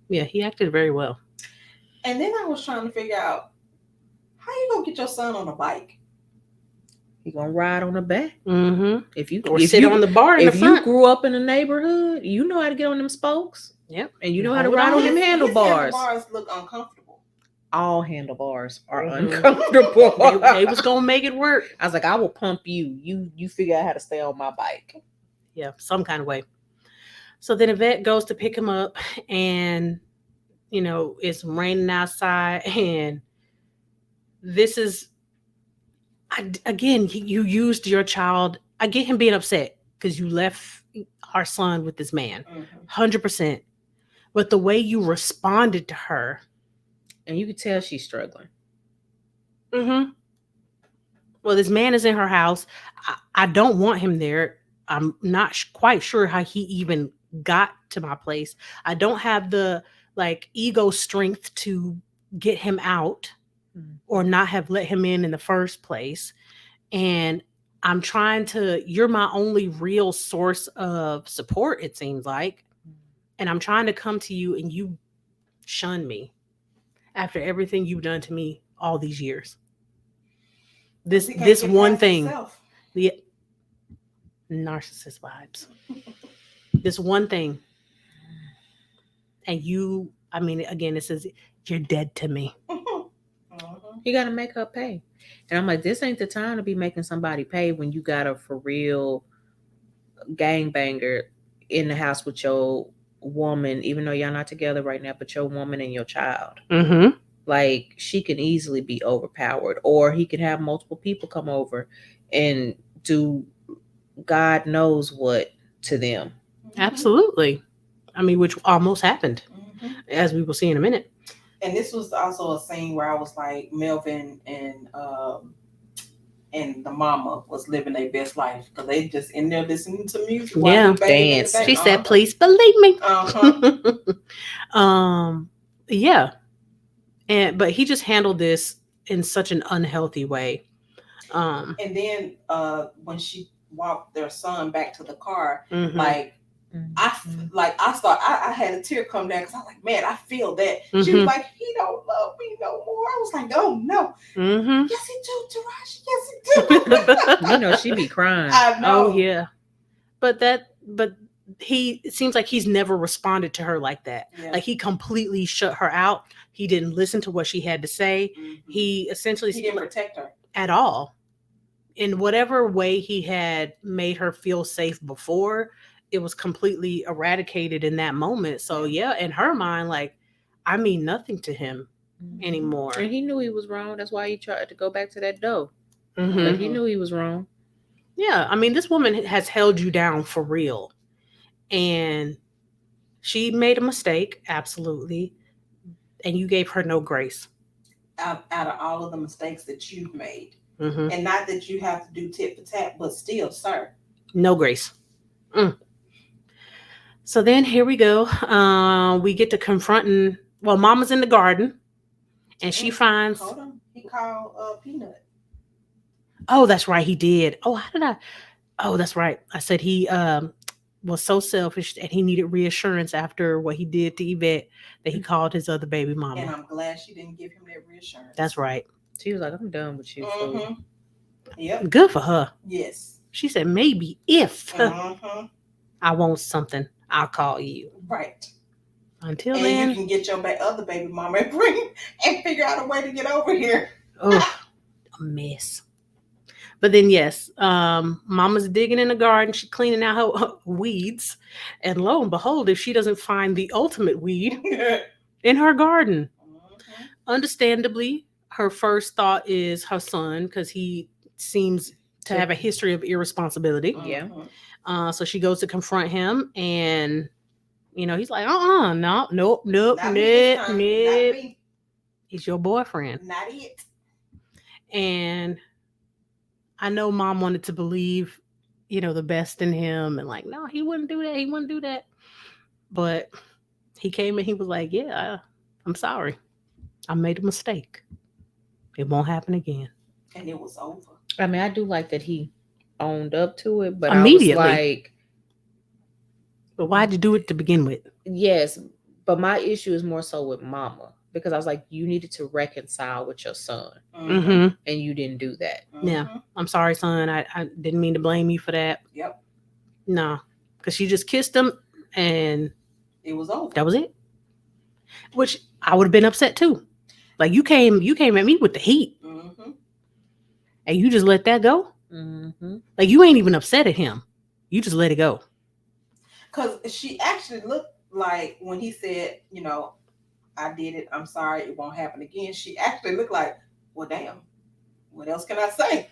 Yeah, he acted very well. And then I was trying to figure out, how you gonna get your son on a bike? He gonna ride on the back. If you sit on the bar in the front. If you grew up in the neighborhood, you know how to get on them spokes. Yep. And you know how to ride on them handlebars. His handlebars look uncomfortable. All handlebars are uncomfortable. They was gonna make it work. I was like, I will pump you. You figure out how to stay on my bike. Yeah, some kind of way. So then Yvette goes to pick him up, and it's raining outside, and this is again, you used your child. I get him being upset because you left our son with this man, 100%. But the way you responded to her, and you could tell she's struggling. Well, this man is in her house. I don't want him there. I'm not quite sure how he even got to my place. I don't have the ego strength to get him out or not have let him in the first place. And I'm trying you're my only real source of support, it seems like. And I'm trying to come to you, and you shun me after everything you've done to me all these years. This one thing, the narcissist vibes. This one thing. And again, it says you're dead to me. You got to make her pay. And I'm like, this ain't the time to be making somebody pay when you got a for real gangbanger in the house with your woman, even though y'all not together right now, but your woman and your child. Like, she can easily be overpowered, or he could have multiple people come over and do God knows what to them. Absolutely. I mean, which almost happened, as we will see in a minute. And this was also a scene where I was like, Melvin and the mama was living their best life, because they just in there listening to music. Yeah, dance. She said, "Please believe me." Yeah, but he just handled this in such an unhealthy way. And then when she walked their son back to the car, I had a tear come down, because I was like, man, I feel that. She was like, he don't love me no more. I was like, oh no. Yes, he do, Taraji. Yes, he You know, she be crying. I know. Oh yeah. But it seems like he's never responded to her like that. Yeah. Like he completely shut her out. He didn't listen to what she had to say. Mhm. He essentially He didn't protect her. at all. In whatever way he had made her feel safe before, it was completely eradicated in that moment. So yeah, in her mind, like, I mean nothing to him anymore. And he knew he was wrong. That's why he tried to go back to that dough. Mhm. But he knew he was wrong. Yeah, I mean, this woman has held you down for real. And she made a mistake, absolutely. And you gave her no grace. Out of all of the mistakes that you've made. Mhm. And not that you have to do tit for tat, but still, sir. No grace. So then here we go. We get to confronting, well, Mama's in the garden. And she finds, Hold on. He called Peanut. oh, that's right, he did. Oh, how did I? Oh, that's right. I said he was so selfish and he needed reassurance after what he did to Yvette that he called his other baby mama. And I'm glad she didn't give him that reassurance. That's right. She was like, I'm done with you. Mm-hmm. Yep. Good for her. Yes. She said, maybe if Mm-hmm. I want something, I'll call you. Right. Until And then, you can get your other baby mama and figure out a way to get over here. oh, a mess. But then, yes, Mama's digging in the garden. She's cleaning out her weeds. And lo and behold, if she doesn't find the ultimate weed in her garden, understandably, her first thought is her son because he seems to have a history of irresponsibility. Yeah. So she goes to confront him, and he's like, nope. He's your boyfriend. Not it. And I know Mom wanted to believe, the best in him, and like, no, he wouldn't do that. He wouldn't do that. But he came and he was like, yeah, I'm sorry. I made a mistake. It won't happen again. And it was over. I mean, I do like that he owned up to it, but Immediately. I was like, but why'd you do it to begin with? Yes, but my issue is more so with Mama, because I was like, you needed to reconcile with your son, Mm-hmm. and you didn't do that. Yeah, I'm sorry, son. I didn't mean to blame you for that. Yep. No, because she just kissed him, and it was over. That was it. Which I would have been upset too. Like you came at me with the heat, and you just let that go. Like you ain't even upset at him. You just let it go. Because she actually looked like when he said, I did it. I'm sorry. It won't happen again. She actually looked like, well, damn. What else can I say?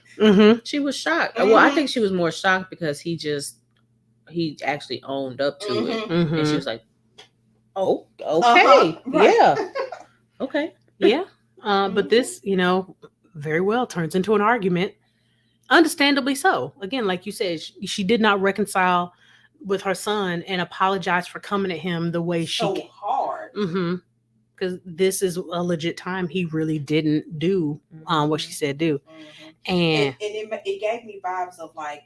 She was shocked. Well, I think she was more shocked because he actually owned up to it. And she was like, oh, okay. Right. Yeah. Okay. Yeah. But this, very well turns into an argument. Understandably so. Again, like you said, she did not reconcile with her son and apologize for coming at him the way so hard. Because this is a legit time he really didn't do what she said do. And it gave me vibes of like,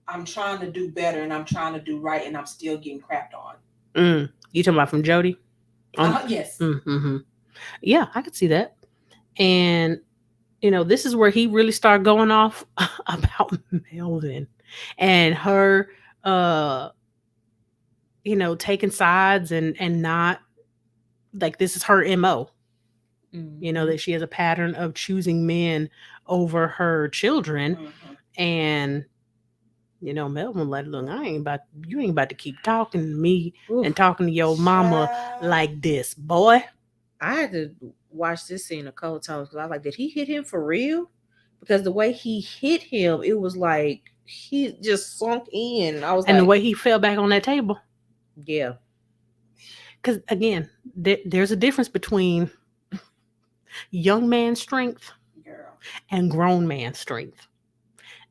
I'm trying to do better and I'm trying to do right and I'm still getting crapped on. You talking about from Jody? Yes. Yeah, I could see that. And this is where he really started going off about Melvin and her taking sides and not like this is her MO. That she has a pattern of choosing men over her children. And Melvin like, look, you ain't about to keep talking to me and talking to your mama like this, boy. I had to watch this scene a couple times because I was like, did he hit him for real? Because the way he hit him, it was like he just sunk in. I was and the way he fell back on that table. Yeah. Because again, there's a difference between young man strength and grown man strength.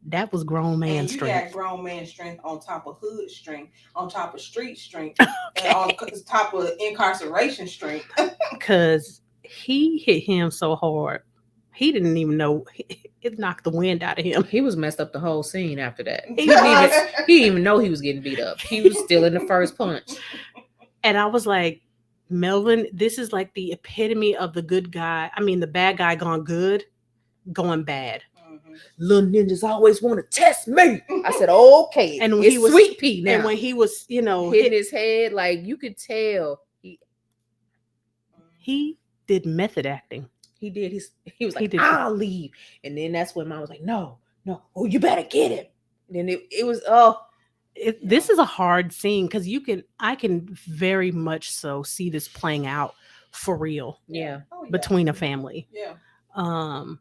That was grown man and you strength. got grown man strength on top of hood strength, on top of street strength, and on top of incarceration strength. Because he hit him so hard, he didn't even know. It knocked the wind out of him. He was messed up the whole scene after that. He didn't even know he was getting beat up. He was still in the first punch. And I was like, Melvin, this is like the epitome of the good guy. I mean, the bad guy gone good, going bad. little ninjas always want to test me. I said, okay. And And he it's was- Sweet Pea now. And when he was, you know, hitting his head, like you could tell he did method acting. he did. He was He like, did. I'll leave. And then that's when Mom was like, no, oh, you better get him. And then it was, oh, This is a hard scene because I can very much so see this playing out for real yeah. Oh, yeah. between a family. Yeah. Because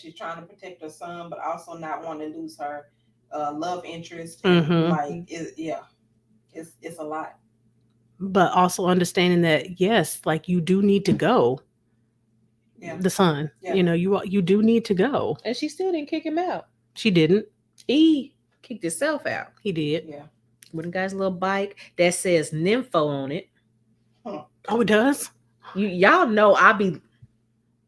she's trying to protect her son, but also not want to lose her love interest. And Mhm. It's a lot. But also understanding that yes, like you do need to go. Yeah. The son, Yeah. you know, you do need to go. And she still didn't kick him out. She didn't. He kicked himself out. He did. Yeah. With a guy's little bike that says nympho on it. Oh, it does. Y'all know I be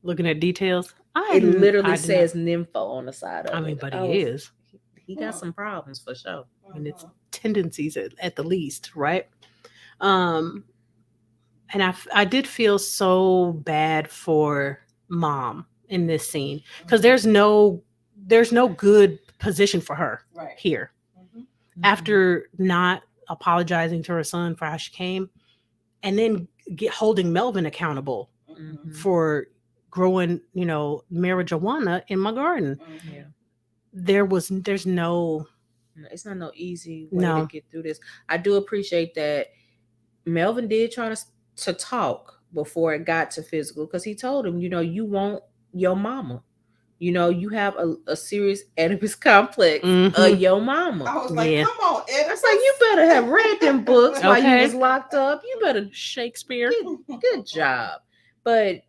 Looking at details. it literally I did says nympho on the side of it. I mean, but he is. He got some problems for sure. I mean, it's tendencies at the least, right? And I did feel so bad for Mom in this scene because there's no good position for her right here. Mhm. After not apologizing to her son for how she came, and then holding Melvin accountable Mhm. for growing, you know, marijuana in my garden. Mhm. Yeah. There's no. It's not no easy way No. to get through this. I do appreciate that Melvin did try to talk before it got to physical because he told him, you know, you want your mama. You know, you have a serious Oedipus complex of your mama. I was like, Yeah. come on, Ed. I was like, you better have read them books while Okay. you was locked up. You better Shakespeare. good job. But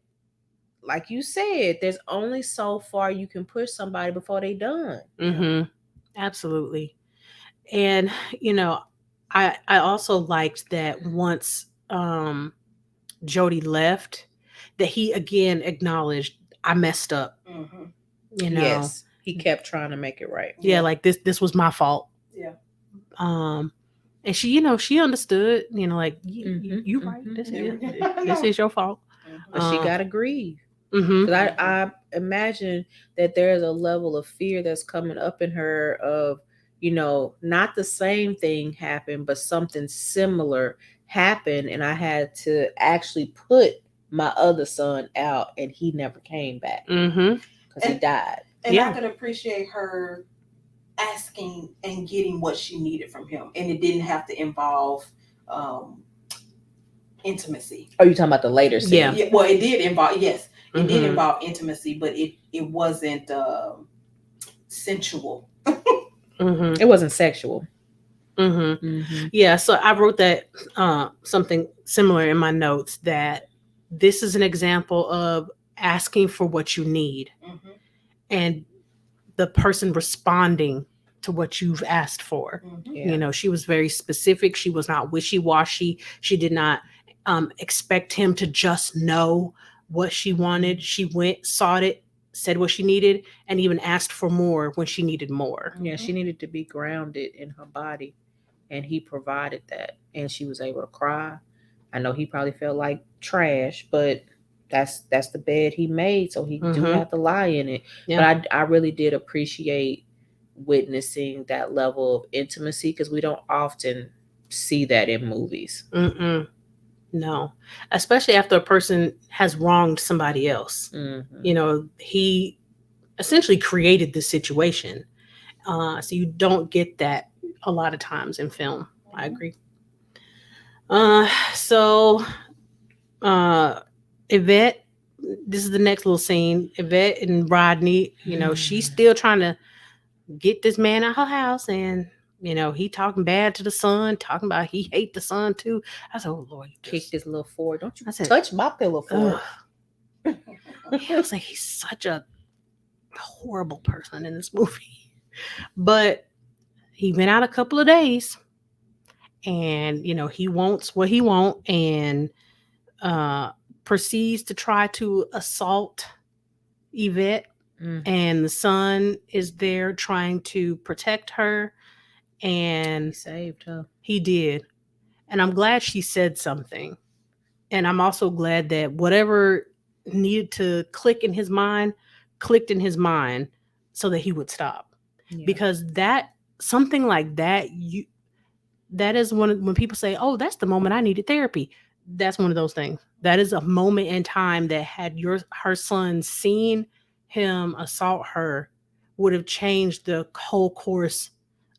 like you said, there's only so far you can push somebody before they done. Mm-hmm. Absolutely. And you know, I also liked that once Jody left, that he again acknowledged I messed up. Mm-hmm. You know, Yes, he kept trying to make it right. yeah, like this was my fault. Yeah. And she, you know, she understood. You know, like Mhm, you right. mhm. This is your fault. But she gotta grieve. Mm-hmm. Because I imagine that there's a level of fear that's coming up in her of, you know, not the same thing happened, but something similar happened. And I had to actually put my other son out and he never came back Mm-hmm. because he died. And Yeah. I could appreciate her asking and getting what she needed from him. And it didn't have to involve intimacy. Are you talking about the later scene? Yeah. Well, it did involve, yes, it did Mhm. involve intimacy, but it wasn't sensual. Mm-hmm. It wasn't sexual. Mm-hmm. Mm-hmm. Yeah, so I wrote that something similar in my notes, that this is an example of asking for what you need Mm-hmm. and the person responding to what you've asked for. Mm-hmm. Yeah. You know, she was very specific. She was not wishy-washy. She did not expect him to just know what she wanted. She went, sought it, said what she needed, and even asked for more when she needed more. Yeah, she needed to be grounded in her body, and he provided that, and she was able to cry. I know he probably felt like trash, but that's the bed he made, so he do Mhm. have to lie in it. Yeah. But I really did appreciate witnessing that level of intimacy because we don't often see that in movies. Mm-mm. No, especially after a person has wronged somebody else. Mhm. You know, he essentially created this situation. So you don't get that a lot of times in film. I agree. So Yvette, this is the next little scene. Yvette and Rodney, you know, she's still trying to get this man out her house, and you know, he talking bad to the son, talking about he hate the son too. I said, oh Lord, you Kick just this little Ford. Don't you I said, touch my pillow Ford. ugh. I was like, he's such a horrible person in this movie. But he went out a couple of days, and you know, he wants what he wants, and proceeds to try to assault Yvette. Mm. And the son is there trying to protect her, and He saved her. he did. And I'm glad she said something. And I'm also glad that whatever needed to click in his mind clicked in his mind so that he would stop. Yeah. Because that something like that, that is when people say, "Oh, that's the moment I needed therapy." That's one of those things. That is a moment in time that had her son seen him assault her, would have changed the whole course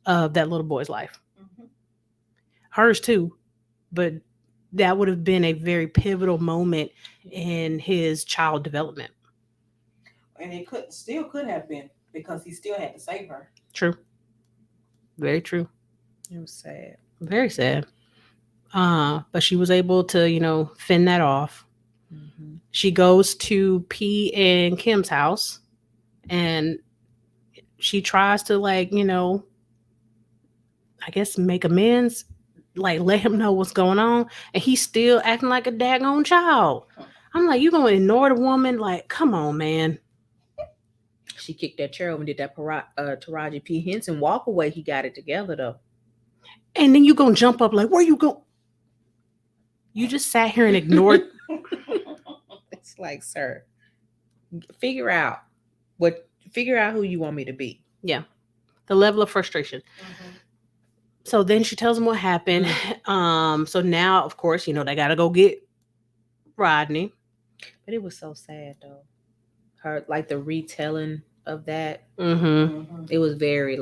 of that little boy's life. Mhm. Hers too, but that would have been a very pivotal moment in his child development. And it still could have been, because he still had to save her. True. Very true. It was sad. Very sad. But she was able to, fend that off. Mm-hmm. She goes to P and Kim's house and she tries to I guess make amends, let him know what's going on. And he's still acting like a daggone child. I'm like, you gonna ignore the woman? Like, come on, man. She kicked that chair over and did that Taraji P. Henson walk away. He got it together though. And then you gonna jump up like, where you go? You just sat here and ignored. It's like, sir, figure out who you want me to be. Yeah. The level of frustration. Mm-hmm. So then she tells him what happened. So now, of course, they gotta go get Rodney. But it was so sad though. Her the retelling of that. Mm-hmm. Mm-hmm. It was very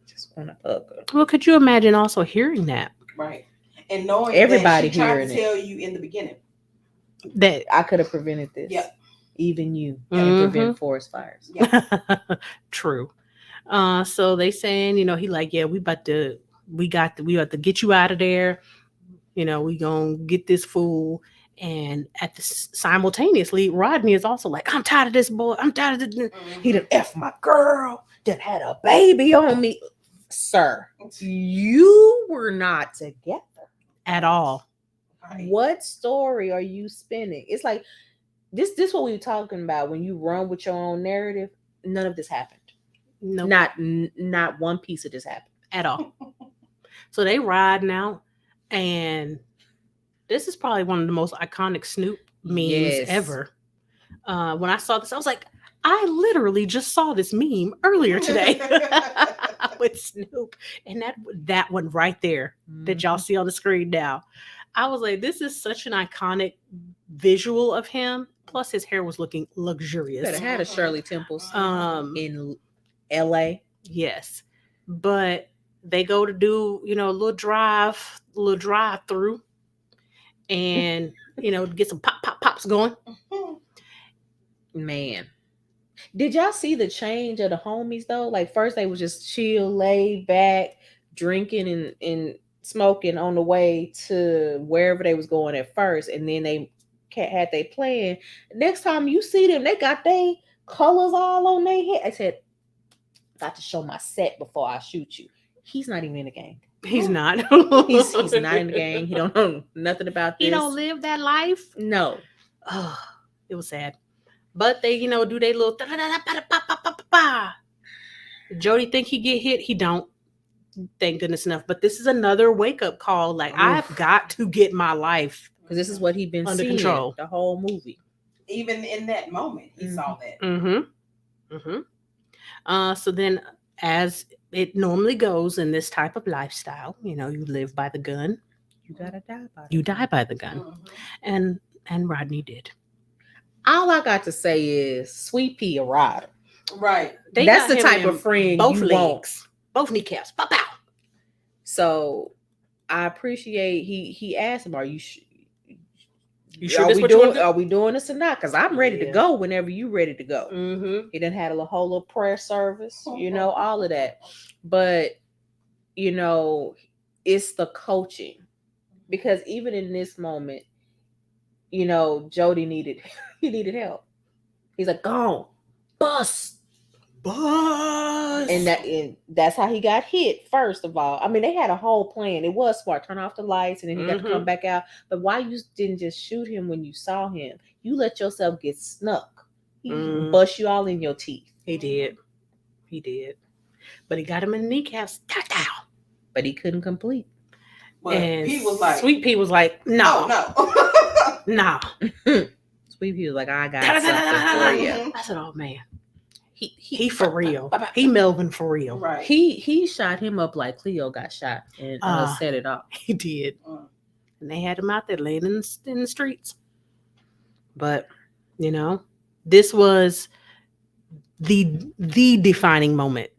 just want to hug her. Well, could you imagine also hearing that? Right. And knowing Everybody that she tried hearing to it. tell you in the beginning. That I could have prevented this. Yeah. Even you Mhm. can prevent forest fires. Yeah. True. So they saying, he like, yeah, we about to get you out of there. We gonna get this fool. And simultaneously, Rodney is also like, I'm tired of this boy. I'm tired of this. Mhm. He done F my girl. Done had a baby on me. Sir, you were not together. At all. Right. What story are you spinning? It's like this what we were talking about. When you run with your own narrative, none of this happened. No, Not one piece of this happened at all. So they riding out, and this is probably one of the most iconic Snoop memes ever. When I saw this, I was like, I literally just saw this meme earlier today with Snoop, and that one right there that y'all see on the screen now. I was like, this is such an iconic visual of him. Plus, his hair was looking luxurious. Could have had a Shirley Temples in LA. Yes, but they go to do a little drive through, and get some pops going. Man, did y'all see the change of the homies though? Like first they was just chill, laid back, drinking and smoking on the way to wherever they was going at first, and then they had they plan. Next time you see them, they got they colors all on their head. I said, got to show my set before I shoot you. He's not even in the gang. He's not. He's not in the gang. He don't know nothing about this. He don't live that life. No. Oh, it was sad. But they, do they little Jody think he get hit. He don't. Thank goodness enough. But this is another wake up call. Like, I've got to get my life because this is what he'd been under seeing control the whole movie. Even in that moment, he saw that. Mm-hmm. Mm-hmm. So then, as it normally goes in this type of lifestyle, you live by the gun. You gotta die by you die by the gun. Mm-hmm. And Rodney did. All I got to say is Sweet Pea a rider. Right. That's the type of friend both you legs, want. both kneecaps. Pow, pow. So I appreciate he asked him, "Are you sure are we doing this or not? Because I'm ready to go whenever you ready to go." Mm-hmm. He done had a whole little prayer service, all of that. But it's the coaching, because even in this moment, Jody needed help. He's like, "Go on, bust." And that's how he got hit. First of all, I mean, they had a whole plan. It was smart. Turn off the lights, and then he got to come back out. But why you didn't just shoot him when you saw him? You let yourself get snuck. He bust you all in your teeth. He did. But he got him in the kneecaps. But he couldn't complete. But and P was like, Sweet Pea was like, no. That's sweep, he was like, I got something for you. I said, oh man, He he for real. He Melvin for real. Right. he shot him up like Cleo got shot and set it off. He did. And they had him out there laying in the streets. But, you know, this was the defining moment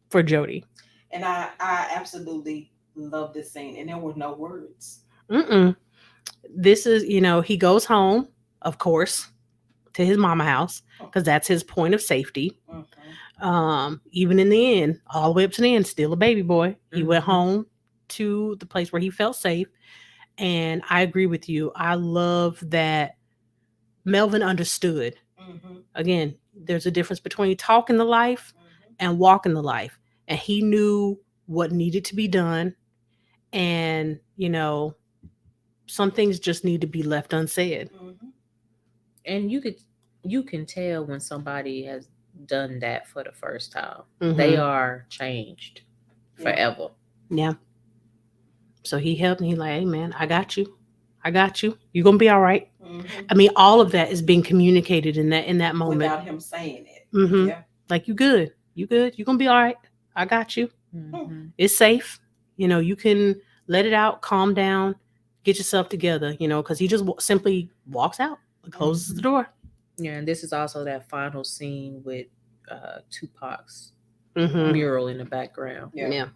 for Jody. And I absolutely love this scene. And there were no words. This is, you know, he goes home, of course, to his mama house because that's his point of safety. Even in the end, all the way up to the end, still a baby boy. He went home to the place where he felt safe. And I agree with you. I love that Melvin understood. Again, there's a difference between talking the life and walking the life. And he knew what needed to be done. And, you know, some things just need to be left unsaid. And you can tell when somebody has done that for the first time. They are changed forever. Yeah. So he helped me. He like, hey man, I got you. You're gonna be all right. I mean, all of that is being communicated in that moment without him saying it. Yeah. Like, you good. You're gonna be all right. I got you. It's safe. You know, you can let it out, calm down, get yourself together. You know, because he just simply walks out, closes the door. Yeah, and this is also that final scene with Tupac's mural in the background. Yeah.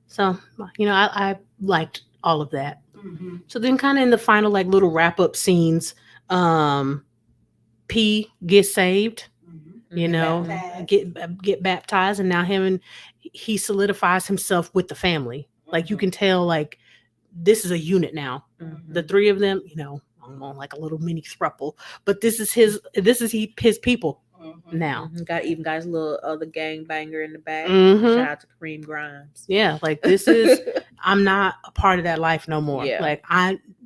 So, you know, I liked all of that. So then kind of in the final, like, little wrap-up scenes, P gets saved, you know, get baptized, and now he solidifies himself with the family. Like, you can tell, like, this is a unit now. The three of them, you know, I'm on like a little mini throuple, but this is his people now. Got his little other gangbanger in the back. Shout out to Kareem Grimes. Yeah, like, this is I'm not a part of that life no more. Yeah. Like,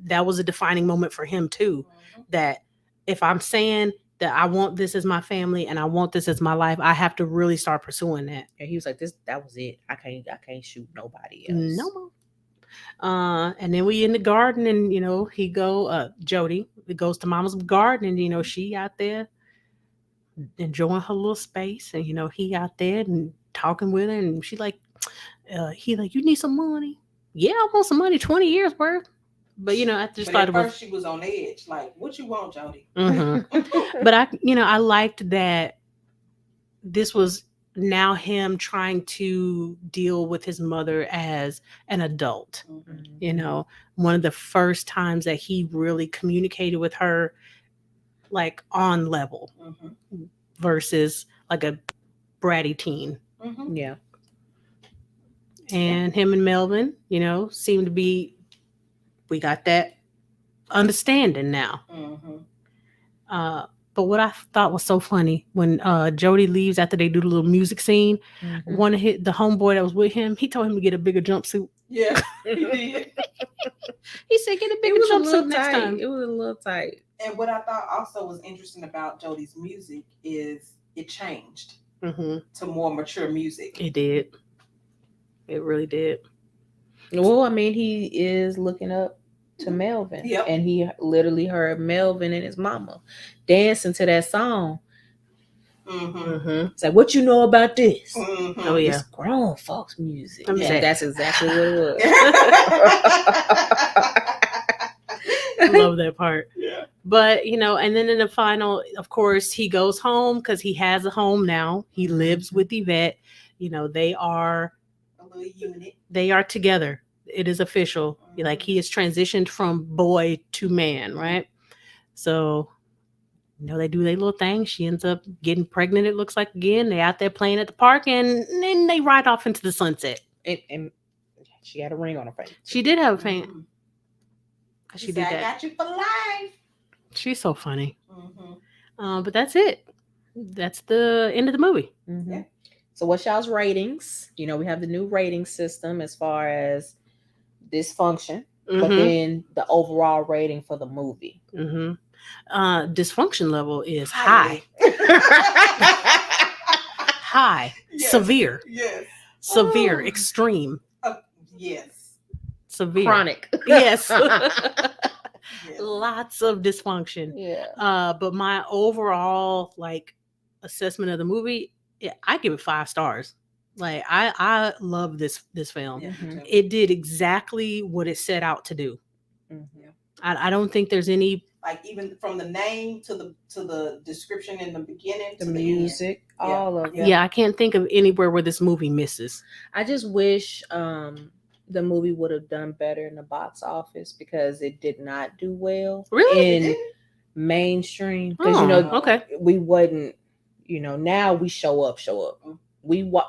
that was a defining moment for him too. That if I'm saying that I want this as my family and I want this as my life, I have to really start pursuing that. And he was like, that was it. I can't shoot nobody else. No more. And then we in the garden, and you know, Jody goes to Mama's garden, and you know, she out there enjoying her little space, and you know, he out there and talking with her, and she like, he like, you need some money? Yeah, I want some money, 20 years worth. But you know, I just thought at first she was on edge, like, what you want, Jody? But I liked that this was now him trying to deal with his mother as an adult. You know, one of the first times that he really communicated with her, like, on level, versus like a bratty teen. Yeah. And him and Melvin, you know, seem to be, we got that understanding now. But what I thought was so funny, when Jody leaves after they do the little music scene, one of the homeboy that was with him, he told him to get a bigger jumpsuit. Yeah, he did. He said, get a bigger jumpsuit next time. It was a little tight. And what I thought also was interesting about Jody's music is it changed to more mature music. It did. It really did. Well, I mean, he is looking up to Melvin. Yep. And he literally heard Melvin and his mama dancing to that song. It's like, what you know about this? Oh, yeah. It's grown folks music. Yeah. That's exactly what it was. I love that part. Yeah. But, you know, and then in the final, of course, he goes home because he has a home now. He lives with Yvette. You know, they are A little unit. They are together. It is official. Like, he has transitioned from boy to man, right? So, you know, they do their little thing. She ends up getting pregnant, it looks like, again. They out there playing at the park, and then they ride off into the sunset. And she had a ring on her face. She did have a fan. She did said, that. I got you for life. She's so funny. But that's it. That's the end of the movie. Yeah. So what's y'all's ratings? You know, we have the new rating system as far as dysfunction, but then the overall rating for the movie. Dysfunction level is high. High. Yes. Severe. Yes. Severe. Extreme. Yes. Severe. Chronic. Yes. Yeah. Lots of dysfunction. Yeah. But my overall like assessment of the movie, I give it 5 stars. Like I love this film. Yeah, me Mhm. too. It did exactly what it set out to do. Mhm. I don't think there's any. Like even from the name to the description in the beginning The to the music, Yeah. all of it. Yeah, I can't think of anywhere where this movie misses. I just wish the movie would have done better in the box office because it did not do well Really? It in didn't? mainstream. Because Oh, okay. we wasn't. Now we show up. Mm.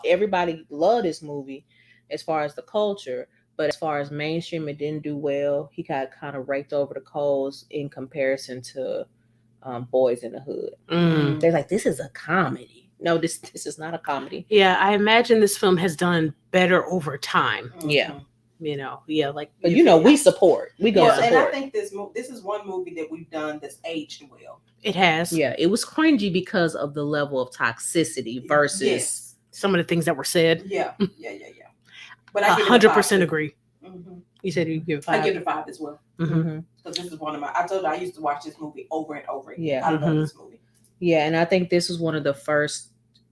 Everybody loved this movie as far as the culture, but as far as mainstream, it didn't do well. He got kind of raked over the coals in comparison to Boys in the Hood. Mm. They're like, this is a comedy. No, this is not a comedy. Yeah, I imagine this film has done better over time. Yeah. Yeah, like But we support. We go Well, support. and I think this is one movie that we've done that's aged well. it has. Yeah, it was cringy because of the level of toxicity versus Yes. Some of the things that were said. Yeah. But I give it a 100% 5 too. agree. Mhm. You said you give 5. I give it a 5 as well. Mhm. Because this is one of my. I told you I used to watch this movie over and over again. Yeah. I love this movie. Yeah, and I think this was one of the first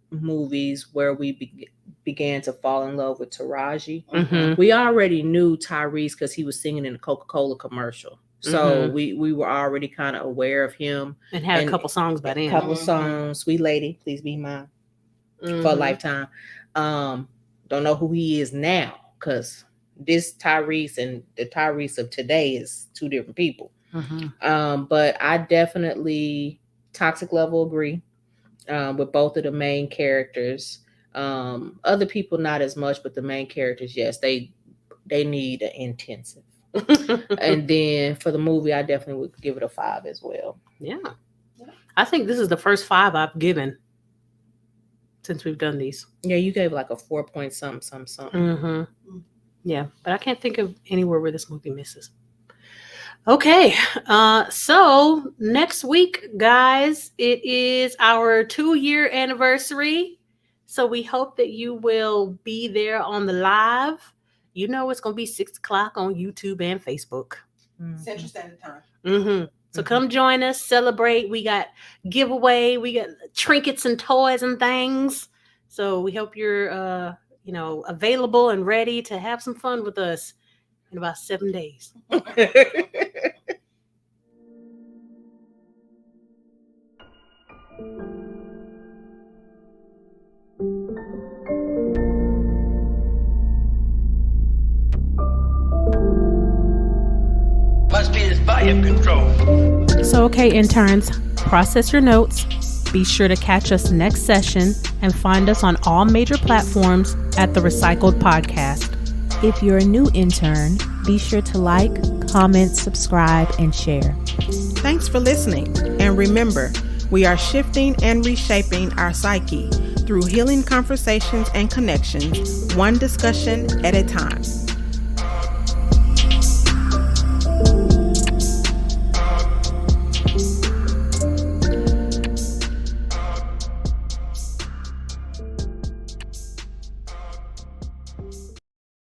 movies where we began to fall in love with Taraji. Mhm. We already knew Tyrese because he was singing in a Coca-Cola commercial. So we were already kind of aware of him. And had And a couple songs by then. A couple songs, Sweet Lady, Please Be Mine, for a lifetime. Don't know who he is now because this Tyrese and the Tyrese of today is 2 different people. But I definitely toxic level agree with both of the main characters. Other people not as much, but the main characters, yes, they need an intensive. And then for the movie, I definitely would give it a 5 as well. Yeah. I think this is the first 5 I've given since we've done these. Yeah, you gave like a 4 point something. Yeah, but I can't think of anywhere where this movie misses. Okay, so next week, guys, it is our 2-year anniversary. So we hope that you will be there on the live. It's going to be 6 o'clock on YouTube and Facebook. Central Standard Time. So come join us, celebrate. We got giveaway, we got trinkets and toys and things. So we hope you're, available and ready to have some fun with us in about 7 days. Must be this volume control. So, okay, interns, process your notes. Be sure to catch us next session and find us on all major platforms at The Recycled Podcast. If you're a new intern, be sure to like, comment, subscribe, and share. Thanks for listening. And remember, we are shifting and reshaping our psyche through healing conversations and connections, one discussion at a time.